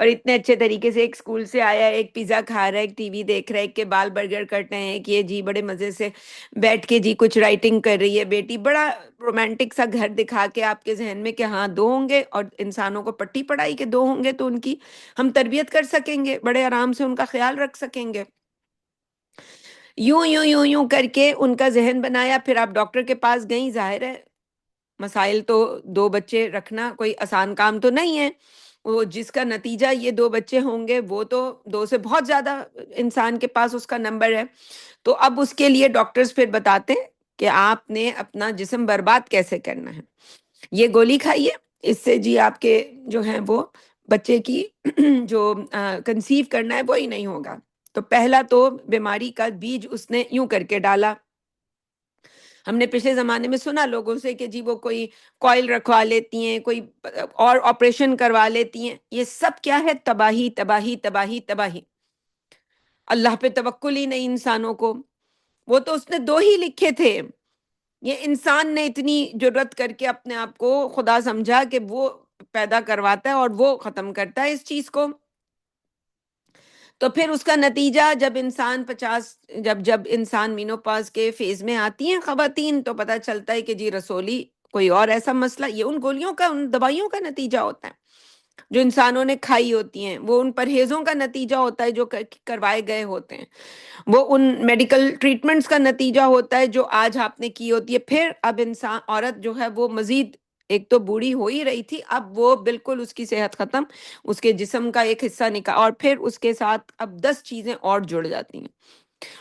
اور اتنے اچھے طریقے سے ایک اسکول سے آیا ہے، ایک پیزا کھا رہا ہے، ایک ٹی وی دیکھ رہا ہے، ایک کے بال برگر کٹ رہے ہیں، ایک یہ جی بڑے مزے سے بیٹھ کے جی کچھ رائٹنگ کر رہی ہے بیٹی، بڑا رومانٹک سا گھر دکھا کے آپ کے ذہن میں کہ ہاں دو ہوں گے، اور انسانوں کو پٹی پڑائی کے دو ہوں گے تو ان کی ہم تربیت کر سکیں گے، بڑے آرام سے ان کا خیال رکھ سکیں گے۔ یوں یوں یوں یوں کر کے ان کا ذہن بنایا، پھر آپ ڈاکٹر کے پاس گئیں، ظاہر ہے مسائل تو دو بچے رکھنا کوئی آسان کام تو نہیں ہے، وہ جس کا نتیجہ یہ دو بچے ہوں گے وہ تو دو سے بہت زیادہ انسان کے پاس اس کا نمبر ہے۔ تو اب اس کے لیے ڈاکٹرز پھر بتاتے ہیں کہ آپ نے اپنا جسم برباد کیسے کرنا ہے، یہ گولی کھائیے، اس سے جی آپ کے جو ہیں وہ بچے کی جو کنسیو کرنا ہے وہی نہیں ہوگا۔ تو پہلا تو بیماری کا بیج اس نے یوں کر کے ڈالا۔ ہم نے پچھلے زمانے میں سنا لوگوں سے کہ جی وہ کوئی کوئل رکھوا لیتی ہیں، کوئی اور آپریشن کروا لیتی ہیں، یہ سب کیا ہے؟ تباہی تباہی تباہی تباہی۔ اللہ پہ توکل ہی نہیں انسانوں کو، وہ تو اس نے دو ہی لکھے تھے، یہ انسان نے اتنی جرت کر کے اپنے آپ کو خدا سمجھا کہ وہ پیدا کرواتا ہے اور وہ ختم کرتا ہے اس چیز کو۔ تو پھر اس کا نتیجہ جب انسان جب انسان مینوپاز کے فیز میں آتی ہیں خواتین، تو پتہ چلتا ہے کہ جی رسولی کوئی اور ایسا مسئلہ، یہ ان گولیوں کا ان دوائیوں کا نتیجہ ہوتا ہے جو انسانوں نے کھائی ہوتی ہیں، وہ ان پرہیزوں کا نتیجہ ہوتا ہے جو کروائے گئے ہوتے ہیں، وہ ان میڈیکل ٹریٹمنٹس کا نتیجہ ہوتا ہے جو آج آپ نے کی ہوتی ہے۔ پھر اب انسان عورت جو ہے وہ مزید، ایک تو بوڑھی ہو ہی رہی تھی، اب وہ بالکل اس کی صحت ختم، اس کے جسم کا ایک حصہ نکال، اور پھر اس کے ساتھ اب 10 چیزیں اور جڑ جاتی ہیں،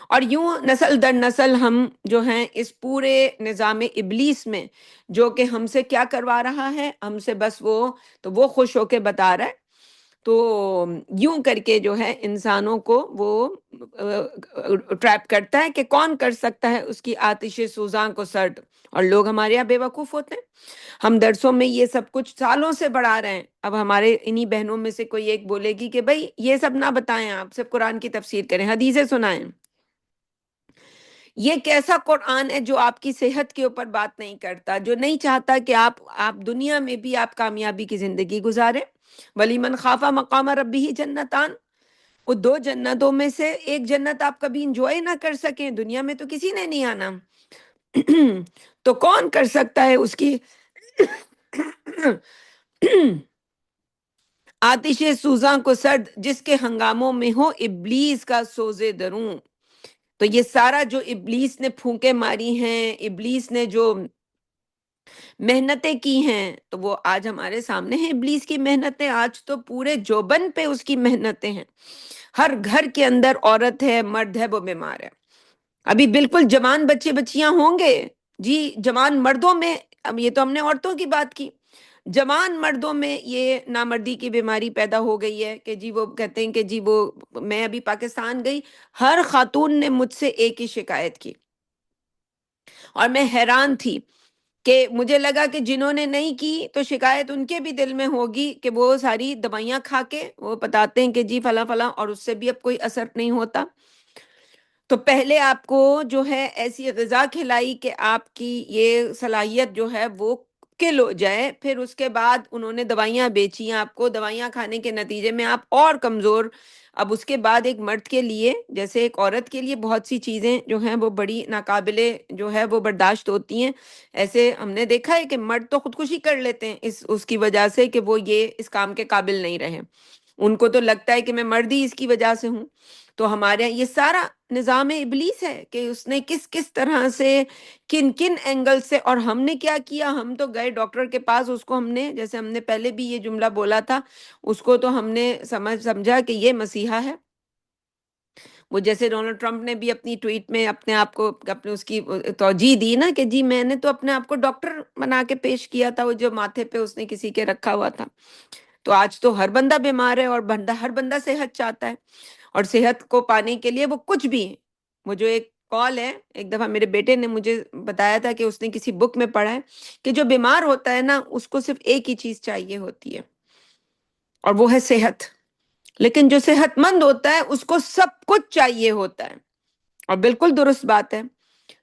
اور یوں نسل در نسل ہم جو ہیں اس پورے نظام ابلیس میں، جو کہ ہم سے کیا کروا رہا ہے، ہم سے بس وہ خوش ہو کے بتا رہا ہے، تو یوں کر کے جو ہے انسانوں کو وہ ٹریپ کرتا ہے کہ کون کر سکتا ہے اس کی آتش سوزاں کو سرد، اور لوگ ہمارے یہاں بے وقوف ہوتے ہیں۔ ہم درسوں میں یہ سب کچھ سالوں سے بڑھا رہے ہیں، اب ہمارے انہی بہنوں میں سے کوئی ایک بولے گی کہ بھائی یہ سب نہ بتائیں، آپ صرف قرآن کی تفسیر کریں، حدیثیں سنائیں۔ یہ کیسا قرآن ہے جو آپ کی صحت کے اوپر بات نہیں کرتا، جو نہیں چاہتا کہ آپ دنیا میں بھی آپ کامیابی کی زندگی گزاریں؟ ولیمن خاف مقام ربہ جنتان، وہ دو جنتوں میں سے ایک جنت آپ کبھی انجوائے نہ کر سکیں، دنیا میں تو کسی نے نہیں آنا تو کون کر سکتا ہے اس کی آتش سوزاں کو سرد، جس کے ہنگاموں میں ہو ابلیس کا سوزے دروں۔ تو یہ سارا جو ابلیس نے پھونکے ماری ہیں، ابلیس نے جو محنتیں کی ہیں، تو وہ آج ہمارے سامنے ہیں ابلیس کی محنتیں، آج تو پورے جوبن پہ اس کی محنتیں ہیں، ہر گھر کے اندر عورت ہے مرد ہے وہ بیمار ہے، ابھی بالکل جوان بچے بچیاں ہوں گے جی، جوان مردوں میں، اب یہ تو ہم نے عورتوں کی بات کی، جوان مردوں میں یہ نامردی کی بیماری پیدا ہو گئی ہے کہ جی وہ کہتے ہیں کہ جی وہ، میں ابھی پاکستان گئی، ہر خاتون نے مجھ سے ایک ہی شکایت کی، اور میں حیران تھی کہ مجھے لگا کہ جنہوں نے نہیں کی تو شکایت ان کے بھی دل میں ہوگی کہ وہ ساری دوائیاں کھا کے وہ بتاتے ہیں کہ جی فلاں فلاں، اور اس سے بھی اب کوئی اثر نہیں ہوتا۔ تو پہلے آپ کو جو ہے ایسی غذا کھلائی کہ آپ کی یہ صلاحیت جو ہے وہ کل ہو جائے، پھر اس کے بعد انہوں نے دوائیاں بیچی آپ کو، دوائیاں کھانے کے نتیجے میں آپ اور کمزور۔ اب اس کے بعد ایک مرد کے لیے جیسے ایک عورت کے لیے بہت سی چیزیں جو ہیں وہ بڑی ناقابل جو ہے وہ برداشت ہوتی ہیں، ایسے ہم نے دیکھا ہے کہ مرد تو خودکشی کر لیتے ہیں اس کی وجہ سے کہ وہ یہ اس کام کے قابل نہیں رہے، ان کو تو لگتا ہے کہ میں مرد ہی اس کی وجہ سے ہوں۔ تو ہمارے یہ سارا نظام ابلیس ہے کہ اس نے کس کس طرح سے، کن کن اینگل سے، اور ہم نے کیا کیا، ہم تو گئے ڈاکٹر کے پاس، اس کو ہم نے، جیسے ہم نے پہلے بھی یہ جملہ بولا تھا، اس کو تو ہم نے سمجھا کہ یہ مسیحا ہے، وہ جیسے ڈونلڈ ٹرمپ نے بھی اپنی ٹویٹ میں اپنے آپ کو اپنے اس کی توجیہ دی نا کہ جی میں نے تو اپنے آپ کو ڈاکٹر بنا کے پیش کیا تھا، وہ جو ماتھے پہ اس نے کسی کے رکھا ہوا تھا۔ تو آج تو ہر بندہ بیمار ہے اور ہر بندہ صحت چاہتا ہے، اور صحت کو پانے کے لیے وہ کچھ بھی، وہ جو ایک کال ہے، ایک دفعہ میرے بیٹے نے مجھے بتایا تھا کہ اس نے کسی بک میں پڑھا ہے کہ جو بیمار ہوتا ہے نا اس کو صرف ایک ہی چیز چاہیے ہوتی ہے، اور وہ ہے صحت، لیکن جو صحت مند ہوتا ہے اس کو سب کچھ چاہیے ہوتا ہے، اور بالکل درست بات ہے۔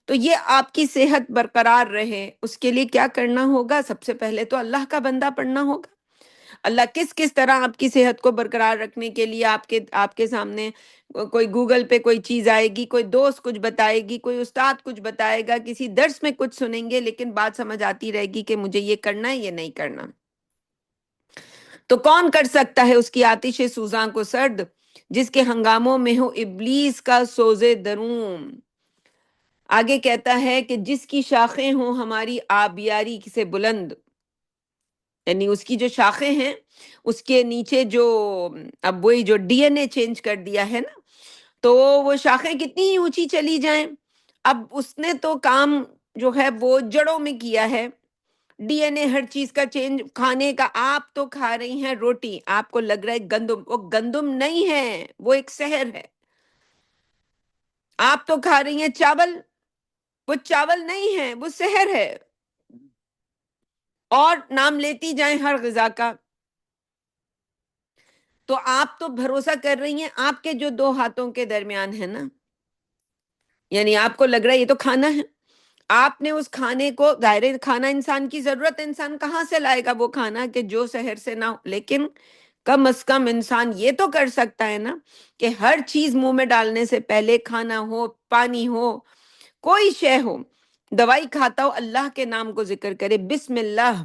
تو یہ آپ کی صحت برقرار رہے اس کے لیے کیا کرنا ہوگا؟ سب سے پہلے تو اللہ کا بندہ پڑھنا ہوگا۔ اللہ کس طرح آپ کی صحت کو برقرار رکھنے کے لیے آپ کے سامنے کوئی گوگل پہ کوئی چیز آئے گی، کوئی دوست کچھ بتائے گی، کوئی استاد کچھ بتائے گا، کسی درس میں کچھ سنیں گے، لیکن بات سمجھ آتی رہے گی کہ مجھے یہ کرنا ہے، یہ نہیں کرنا۔ تو کون کر سکتا ہے اس کی آتش سوزاں کو سرد، جس کے ہنگاموں میں ہو ابلیس کا سوز درون۔ آگے کہتا ہے کہ جس کی شاخیں ہوں ہماری آبیاری سے بلند، یعنی اس کی جو شاخیں ہیں اس کے نیچے جو، اب وہی جو ڈی این اے چینج کر دیا ہے نا، تو وہ شاخیں کتنی ہی اونچی چلی جائیں، اب اس نے تو کام جو ہے وہ جڑوں میں کیا ہے، ڈی این اے ہر چیز کا چینج، کھانے کا، آپ تو کھا رہی ہیں روٹی، آپ کو لگ رہا ہے گندم، وہ گندم نہیں ہے، وہ ایک زہر ہے۔ آپ تو کھا رہی ہیں چاول، وہ چاول نہیں ہے، وہ زہر ہے۔ اور نام لیتی جائیں ہر غذا کا، تو آپ تو بھروسہ کر رہی ہیں آپ کے جو دو ہاتھوں کے درمیان ہے نا، یعنی آپ کو لگ رہا ہے یہ تو کھانا ہے، آپ نے اس کھانے کو، ظاہر ہے کھانا انسان کی ضرورت ہے، انسان کہاں سے لائے گا وہ کھانا کہ جو شہر سے نہ ہو، لیکن کم از کم انسان یہ تو کر سکتا ہے نا کہ ہر چیز منہ میں ڈالنے سے پہلے، کھانا ہو، پانی ہو، کوئی شے ہو، دوائی کھاتا ہو، اللہ کے نام کو ذکر کرے، بسم اللہ،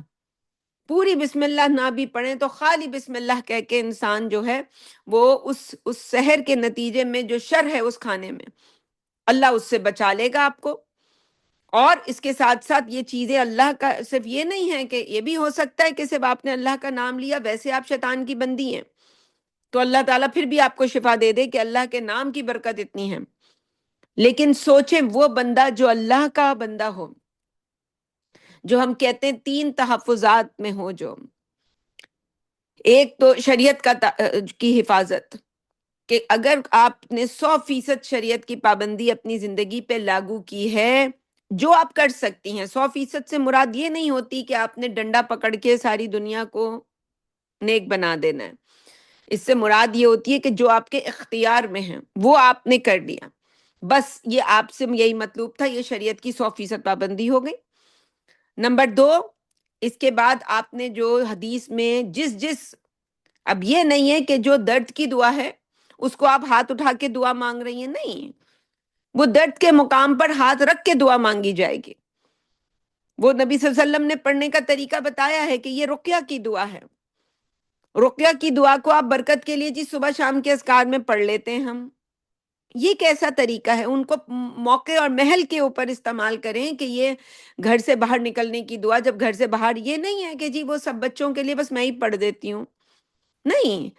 پوری بسم اللہ نہ بھی پڑھیں تو خالی بسم اللہ کہہ کے انسان جو ہے وہ اس سحر کے نتیجے میں جو شر ہے اس کھانے میں، اللہ اس سے بچا لے گا آپ کو۔ اور اس کے ساتھ ساتھ یہ چیزیں اللہ کا، صرف یہ نہیں ہے کہ یہ بھی ہو سکتا ہے کہ صرف آپ نے اللہ کا نام لیا، ویسے آپ شیطان کی بندی ہیں تو اللہ تعالیٰ پھر بھی آپ کو شفا دے دے کہ اللہ کے نام کی برکت اتنی ہے۔ لیکن سوچیں وہ بندہ جو اللہ کا بندہ ہو، جو ہم کہتے ہیں تین تحفظات میں ہو، جو ایک تو شریعت کی حفاظت، کہ اگر آپ نے 100% شریعت کی پابندی اپنی زندگی پہ لاگو کی ہے، جو آپ کر سکتی ہیں، 100% سے مراد یہ نہیں ہوتی کہ آپ نے ڈنڈا پکڑ کے ساری دنیا کو نیک بنا دینا ہے، اس سے مراد یہ ہوتی ہے کہ جو آپ کے اختیار میں ہیں وہ آپ نے کر لیا، بس یہ آپ سے یہی مطلوب تھا، یہ شریعت کی 100% پابندی ہو گئی۔ نمبر دو، اس کے بعد آپ نے جو حدیث میں جس اب یہ نہیں ہے کہ جو درد کی دعا ہے اس کو آپ ہاتھ اٹھا کے دعا مانگ رہی ہیں، نہیں، وہ درد کے مقام پر ہاتھ رکھ کے دعا مانگی جائے گی، وہ نبی صلی اللہ علیہ وسلم نے پڑھنے کا طریقہ بتایا ہے کہ یہ رقیہ کی دعا ہے۔ رقیہ کی دعا کو آپ برکت کے لیے جی صبح شام کے اذکار میں پڑھ لیتے ہیں ہم، یہ کیسا طریقہ ہے؟ ان کو موقع اور محل کے اوپر استعمال کریں کہ یہ گھر سے باہر نکلنے کی دعا، جب گھر سے باہر یہ نہیں ہے کہ جی وہ سب بچوں کے لیے بس میں ہی پڑھ دیتی ہوں، نہیں،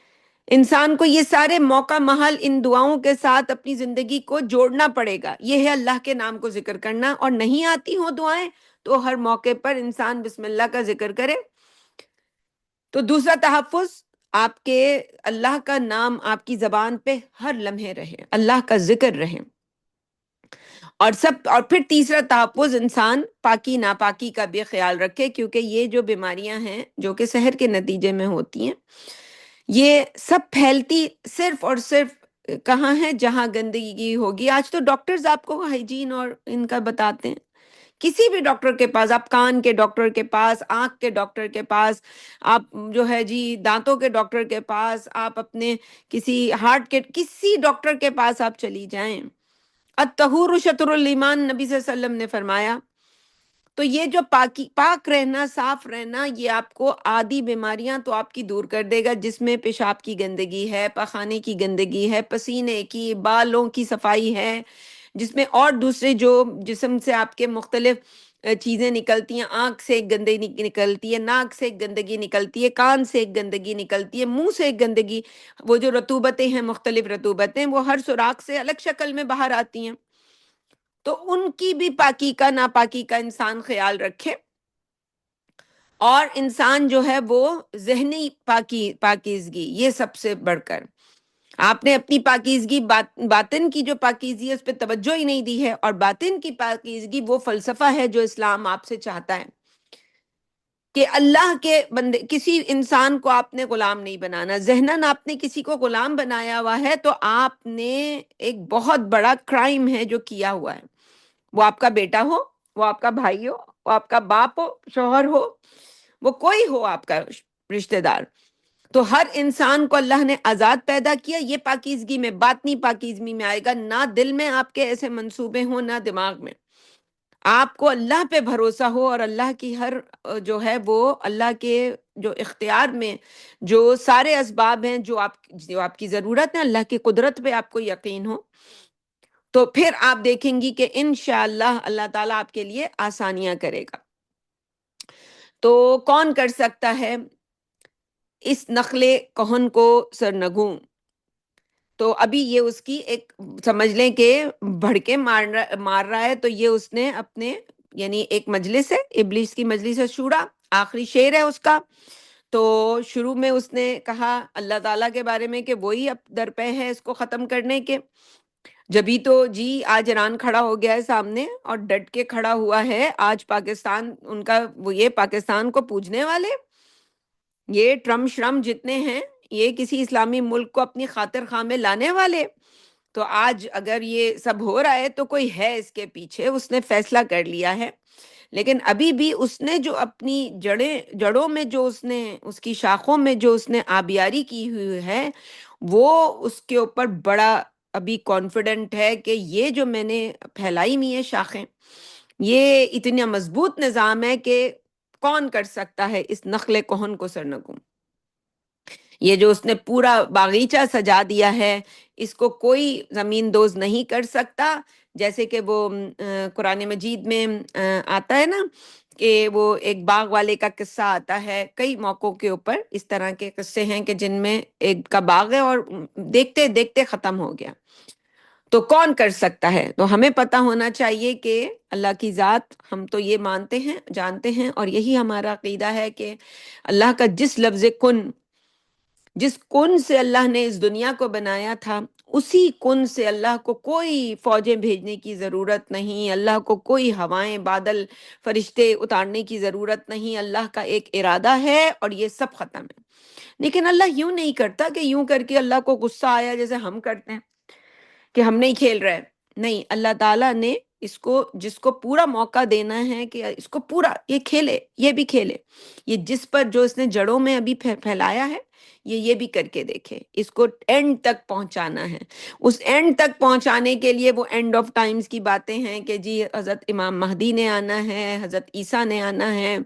انسان کو یہ سارے موقع محل ان دعاؤں کے ساتھ اپنی زندگی کو جوڑنا پڑے گا، یہ ہے اللہ کے نام کو ذکر کرنا، اور نہیں آتی ہوں دعائیں تو ہر موقع پر انسان بسم اللہ کا ذکر کرے۔ تو دوسرا تحفظ، آپ کے اللہ کا نام آپ کی زبان پہ ہر لمحے رہے، اللہ کا ذکر رہے، اور پھر تیسرا تحفظ، انسان پاکی ناپاکی کا بھی خیال رکھے، کیونکہ یہ جو بیماریاں ہیں جو کہ سحر کے نتیجے میں ہوتی ہیں، یہ سب پھیلتی صرف اور صرف کہاں ہے؟ جہاں گندگی ہوگی۔ آج تو ڈاکٹرز آپ کو ہائیجین اور ان کا بتاتے ہیں، کسی بھی ڈاکٹر کے پاس، آپ کان کے ڈاکٹر کے پاس، آنکھ کے ڈاکٹر کے پاس، آپ جو ہے جی دانتوں کے ڈاکٹر کے پاس، آپ اپنے کسی ہارٹ کے کسی ڈاکٹر کے پاس آپ چلی جائیں، الطہور شطر الایمان نبی صلی اللہ علیہ وسلم نے فرمایا۔ تو یہ جو پاک رہنا، صاف رہنا، یہ آپ کو آدھی بیماریاں تو آپ کی دور کر دے گا، جس میں پیشاب کی گندگی ہے، پخانے کی گندگی ہے، پسینے کی، بالوں کی صفائی ہے، جس میں اور دوسرے جو جسم سے آپ کے مختلف چیزیں نکلتی ہیں، آنکھ سے ایک گندگی نکلتی ہے، ناک سے ایک گندگی نکلتی ہے، کان سے ایک گندگی نکلتی ہے، منہ سے ایک گندگی، وہ جو رطوبتیں ہیں، مختلف رطوبتیں، وہ ہر سوراخ سے الگ شکل میں باہر آتی ہیں، تو ان کی بھی پاکی کا ناپاکی کا انسان خیال رکھے۔ اور انسان جو ہے وہ ذہنی پاکیزگی، یہ سب سے بڑھ کر، آپ نے اپنی پاکیزگی باطن کی جو پاکیزگی ہے اس پہ توجہ ہی نہیں دی ہے، اور باطن کی پاکیزگی وہ فلسفہ ہے جو اسلام آپ سے چاہتا ہے کہ اللہ کے بندے، کسی انسان کو آپ نے غلام نہیں بنانا. ذہناً آپ نے کسی کو غلام بنایا ہوا ہے تو آپ نے ایک بہت بڑا کرائم ہے جو کیا ہوا ہے. وہ آپ کا بیٹا ہو، وہ آپ کا بھائی ہو، وہ آپ کا باپ ہو، شوہر ہو، وہ کوئی ہو آپ کا رشتہ دار. تو ہر انسان کو اللہ نے آزاد پیدا کیا. یہ پاکیزگی میں، باطنی پاکیزگی میں آئے گا. نہ دل میں آپ کے ایسے منصوبے ہوں، نہ دماغ میں. آپ کو اللہ پہ بھروسہ ہو، اور اللہ کی ہر جو ہے وہ اللہ کے جو اختیار میں جو سارے اسباب ہیں جو آپ کی ضرورت ہے، اللہ کی قدرت پہ آپ کو یقین ہو، تو پھر آپ دیکھیں گی کہ انشاءاللہ اللہ تعالیٰ آپ کے لیے آسانیاں کرے گا. تو کون کر سکتا ہے اس نخل کہن کو سرنگوں؟ تو ابھی یہ اس کی ایک سمجھ لیں کہ بھڑکے مار رہا ہے. تو یہ اس نے اپنے، یعنی ایک مجلس ہے، ابلیس کی مجلس ہے شورا، آخری شعر ہے اس کا. تو شروع میں اس نے کہا اللہ تعالیٰ کے بارے میں کہ وہی اب درپے ہے اس کو ختم کرنے کے. جبھی تو جی آج ایران کھڑا ہو گیا ہے سامنے اور ڈٹ کے کھڑا ہوا ہے. آج پاکستان ان کا، وہ یہ پاکستان کو پوجنے والے، یہ ٹرم شرم جتنے ہیں، یہ کسی اسلامی ملک کو اپنی خاطر خواہ میں لانے والے. تو آج اگر یہ سب ہو رہا ہے تو کوئی ہے اس کے پیچھے، اس نے فیصلہ کر لیا ہے. لیکن ابھی بھی اس نے جو اپنی جڑوں میں جو اس نے، اس کی شاخوں میں جو اس نے آبیاری کی ہوئی ہے، وہ اس کے اوپر بڑا ابھی کانفیڈنٹ ہے کہ یہ جو میں نے پھیلائی ہوئی ہیں شاخیں، یہ اتنا مضبوط نظام ہے کہ کون کر سکتا ہے اس نخل کہن کو سرنگوں. یہ جو اس نے پورا باغیچہ سجا دیا ہے، اس کو کوئی زمین دوز نہیں کر سکتا. جیسے کہ وہ قرآن مجید میں آتا ہے نا کہ وہ ایک باغ والے کا قصہ آتا ہے. کئی موقعوں کے اوپر اس طرح کے قصے ہیں کہ جن میں ایک کا باغ ہے اور دیکھتے دیکھتے ختم ہو گیا. تو کون کر سکتا ہے؟ تو ہمیں پتہ ہونا چاہیے کہ اللہ کی ذات، ہم تو یہ مانتے ہیں، جانتے ہیں، اور یہی ہمارا عقیدہ ہے کہ اللہ کا جس لفظ کن، جس کن سے اللہ نے اس دنیا کو بنایا تھا، اسی کن سے اللہ کو کوئی فوجیں بھیجنے کی ضرورت نہیں، اللہ کو کوئی ہوائیں، بادل، فرشتے اتارنے کی ضرورت نہیں. اللہ کا ایک ارادہ ہے اور یہ سب ختم ہے. لیکن اللہ یوں نہیں کرتا کہ یوں کر کے اللہ کو غصہ آیا جیسے ہم کرتے ہیں کہ ہم نہیں کھیل رہے. نہیں، اللہ تعالیٰ نے اس کو، جس کو پورا موقع دینا ہے کہ اس کو پورا یہ کھیلے، یہ بھی کھیلے. یہ جس پر جو اس نے جڑوں میں ابھی پھیلایا ہے، یہ بھی کر کے دیکھے. اس کو اینڈ تک پہنچانا ہے. اس اینڈ تک پہنچانے کے لیے وہ اینڈ آف ٹائمز کی باتیں ہیں کہ جی حضرت امام مہدی نے آنا ہے، حضرت عیسیٰ نے آنا ہے،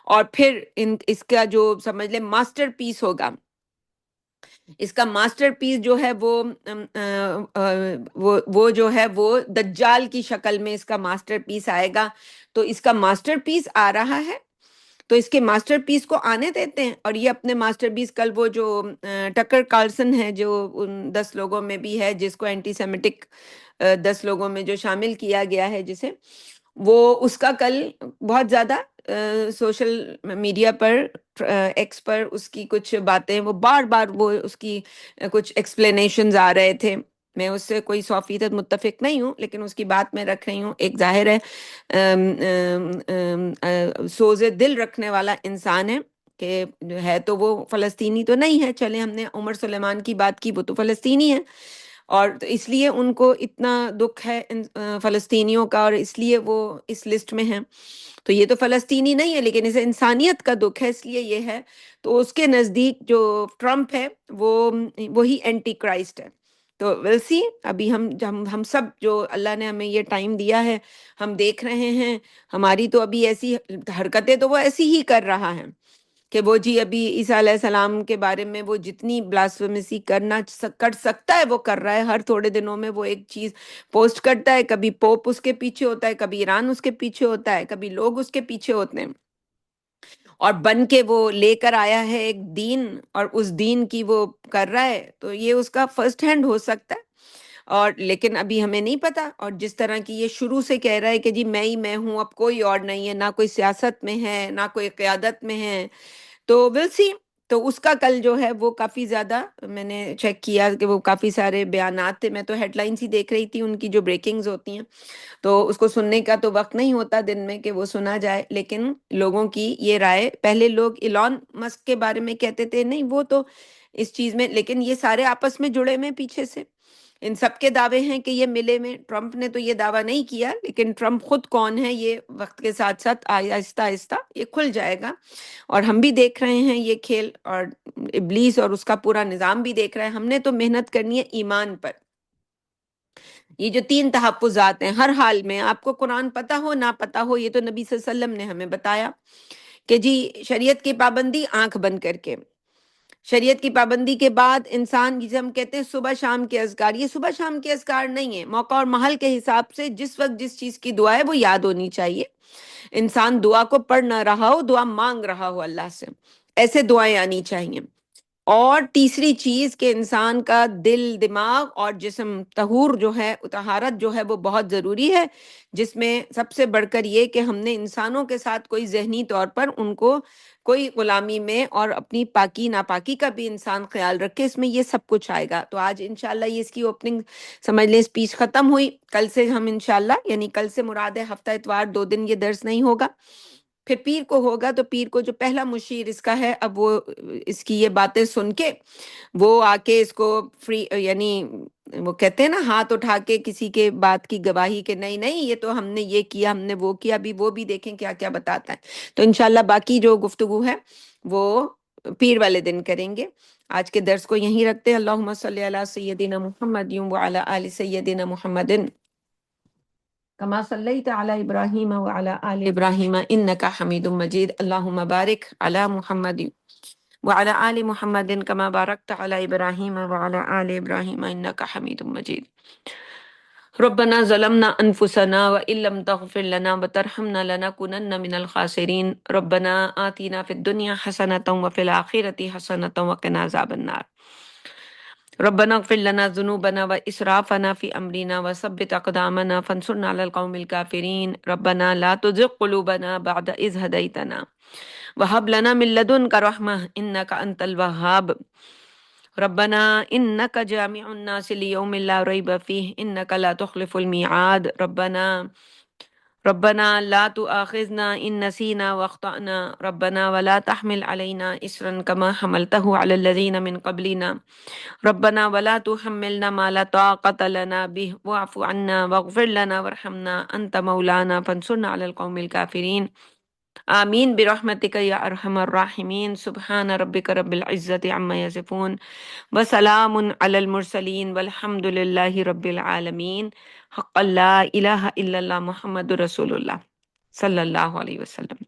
اور پھر اس کا جو سمجھ لیں ماسٹر پیس ہوگا. اس کا ماسٹر پیس جو ہے وہ جو ہے وہ دجال کی شکل میں اس کا ماسٹر پیس آئے گا. تو اس کا ماسٹر پیس آ رہا ہے، تو اس کے ماسٹر پیس کو آنے دیتے ہیں. اور یہ اپنے ماسٹر پیس، کل وہ جو ٹکر کارلسن ہے جو ان 10 لوگوں میں بھی ہے، جس کو اینٹی سیمیٹک 10 لوگوں میں جو شامل کیا گیا ہے، جسے وہ اس کا کل بہت زیادہ سوشل میڈیا پر، ایکس پر اس کی کچھ باتیں، وہ بار بار وہ اس کی کچھ ایکسپلینیشنز آ رہے تھے. میں اس سے کوئی 100% متفق نہیں ہوں، لیکن اس کی بات میں رکھ رہی ہوں. ایک ظاہر ہے سوز دل رکھنے والا انسان ہے کہ جو ہے تو وہ فلسطینی تو نہیں ہے. چلے ہم نے عمر سلیمان کی بات کی، وہ تو فلسطینی ہے، اور تو اس لیے ان کو اتنا دکھ ہے فلسطینیوں کا، اور اس لیے وہ اس لسٹ میں ہیں. تو یہ تو فلسطینی نہیں ہے، لیکن اسے انسانیت کا دکھ ہے، اس لیے یہ ہے. تو اس کے نزدیک جو ٹرمپ ہے وہ وہی اینٹی کرائسٹ ہے. تو ول سی. ابھی ہم سب جو اللہ نے ہمیں یہ ٹائم دیا ہے، ہم دیکھ رہے ہیں. ہماری تو ابھی ایسی حرکتیں تو وہ ایسی ہی کر رہا ہے کہ وہ جی ابھی عیسیٰ علیہ السلام کے بارے میں وہ جتنی بلاسفیمسی کر سکتا ہے وہ کر رہا ہے. ہر تھوڑے دنوں میں وہ ایک چیز پوسٹ کرتا ہے. کبھی پوپ اس کے پیچھے ہوتا ہے، کبھی ایران اس کے پیچھے ہوتا ہے، کبھی لوگ اس کے پیچھے ہوتے ہیں، اور بن کے وہ لے کر آیا ہے ایک دین، اور اس دین کی وہ کر رہا ہے. تو یہ اس کا فرسٹ ہینڈ ہو سکتا ہے، اور لیکن ابھی ہمیں نہیں پتا. اور جس طرح کی یہ شروع سے کہہ رہا ہے کہ جی میں ہی میں ہوں، اب کوئی اور نہیں ہے، نہ کوئی سیاست میں ہے، نہ کوئی قیادت میں ہے. تو ول سی. تو اس کا کل جو ہے وہ کافی زیادہ میں نے چیک کیا کہ وہ کافی سارے بیانات تھے، میں تو ہیڈ لائنز ہی دیکھ رہی تھی ان کی جو بریکنگز ہوتی ہیں، تو اس کو سننے کا تو وقت نہیں ہوتا دن میں کہ وہ سنا جائے، لیکن لوگوں کی یہ رائے، پہلے لوگ ایلون مسک کے بارے میں کہتے تھے نہیں وہ تو اس چیز میں، لیکن یہ سارے آپس میں جڑے ہوئے پیچھے سے، ان سب کے دعوے ہیں کہ یہ ملے میں، ٹرمپ نے تو یہ دعویٰ نہیں کیا، لیکن ٹرمپ خود کون ہے یہ وقت کے ساتھ ساتھ آہستہ آہستہ یہ کھل جائے گا، اور ہم بھی دیکھ رہے ہیں یہ کھیل، اور ابلیس اور اس کا پورا نظام بھی دیکھ رہا ہے۔ ہم نے تو محنت کرنی ہے ایمان پر، یہ جو تین تحفظات ہیں ہر حال میں، آپ کو قرآن پتہ ہو نہ پتہ ہو، یہ تو نبی صلی اللہ علیہ وسلم نے ہمیں بتایا کہ جی شریعت کی پابندی آنکھ بند کر کے، شریعت کی پابندی کے بعد انسان جسے ہم کہتے ہیں صبح شام کے اذکار، یہ صبح شام کے اذکار نہیں ہے، موقع اور محل کے حساب سے جس وقت جس چیز کی دعا ہے وہ یاد ہونی چاہیے، انسان دعا کو پڑھ نہ رہا ہو، دعا مانگ رہا ہو اللہ سے، ایسے دعائیں آنی چاہیے۔ اور تیسری چیز کہ انسان کا دل، دماغ اور جسم طہور جو ہے، طہارت جو ہے وہ بہت ضروری ہے، جس میں سب سے بڑھ کر یہ کہ ہم نے انسانوں کے ساتھ کوئی ذہنی طور پر ان کو کوئی غلامی میں، اور اپنی پاکی ناپاکی کا بھی انسان خیال رکھے، اس میں یہ سب کچھ آئے گا۔ تو آج انشاءاللہ یہ اس کی اوپننگ سمجھ لیں، اسپیچ ختم ہوئی، کل سے ہم انشاءاللہ، یعنی کل سے مراد ہے ہفتہ اتوار 2 دن یہ درس نہیں ہوگا، پھر پیر کو ہوگا، تو پیر کو جو پہلا مشیر اس کا ہے، اب وہ اس کی یہ باتیں سن کے وہ آ کے اس کو فری، یعنی وہ کہتے ہیں نا ہاتھ اٹھا کے کسی کے بات کی گواہی کہ نہیں نہیں یہ تو ہم نے یہ کیا، ہم نے وہ کیا، ابھی وہ بھی دیکھیں کیا کیا بتاتا ہے۔ تو انشاءاللہ باقی جو گفتگو ہے وہ پیر والے دن کریں گے۔ آج کے درس کو یہیں رکھتے ہیں۔ اللہم صلی علی سیدنا محمد وعلی آل سیدنا محمد كما صليت على إبراهيم وعلى آل إبراهيم إنك حميد مجيد، اللهم بارك على محمد وعلى آل محمد كما باركت على إبراهيم وعلى آل إبراهيم إنك حميد مجيد۔ ربنا ظلمنا أنفسنا وإن لم تغفر لنا وترحمنا لنكونن من الخاسرين، ربنا آتنا في الدنيا حسنة وفي الآخرة حسنة وقنا عذاب النار، ربنا اغفر لنا ذنوبنا وإسرافنا في أمرنا وثبت أقدامنا فانصرنا على القوم الكافرين، ربنا لا تزغ قلوبنا بعد إذ هديتنا وهب لنا من لدنك رحمة إنك أنت الوهاب، ربنا إنك جامع الناس ليوم لا ريب فيه إنك لا تخلف الميعاد، ربنا لا تؤاخذنا إن نسينا واخطأنا، ربنا ولا تحمل علينا إصرا كما حملته على الذين من قبلنا، ربنا ولا تحملنا ما لا طاقة لنا به واعف عنا واغفر لنا وارحمنا أنت مولانا فانصرنا على القوم الكافرين، آمين برحمتك يا أرحم الراحمين، سبحان ربك رب العزة عما يصفون وسلام على المرسلين والحمد لله رب العالمين، حق لا إله إلا الله محمد رسول الله صلی اللہ علیہ وسلم۔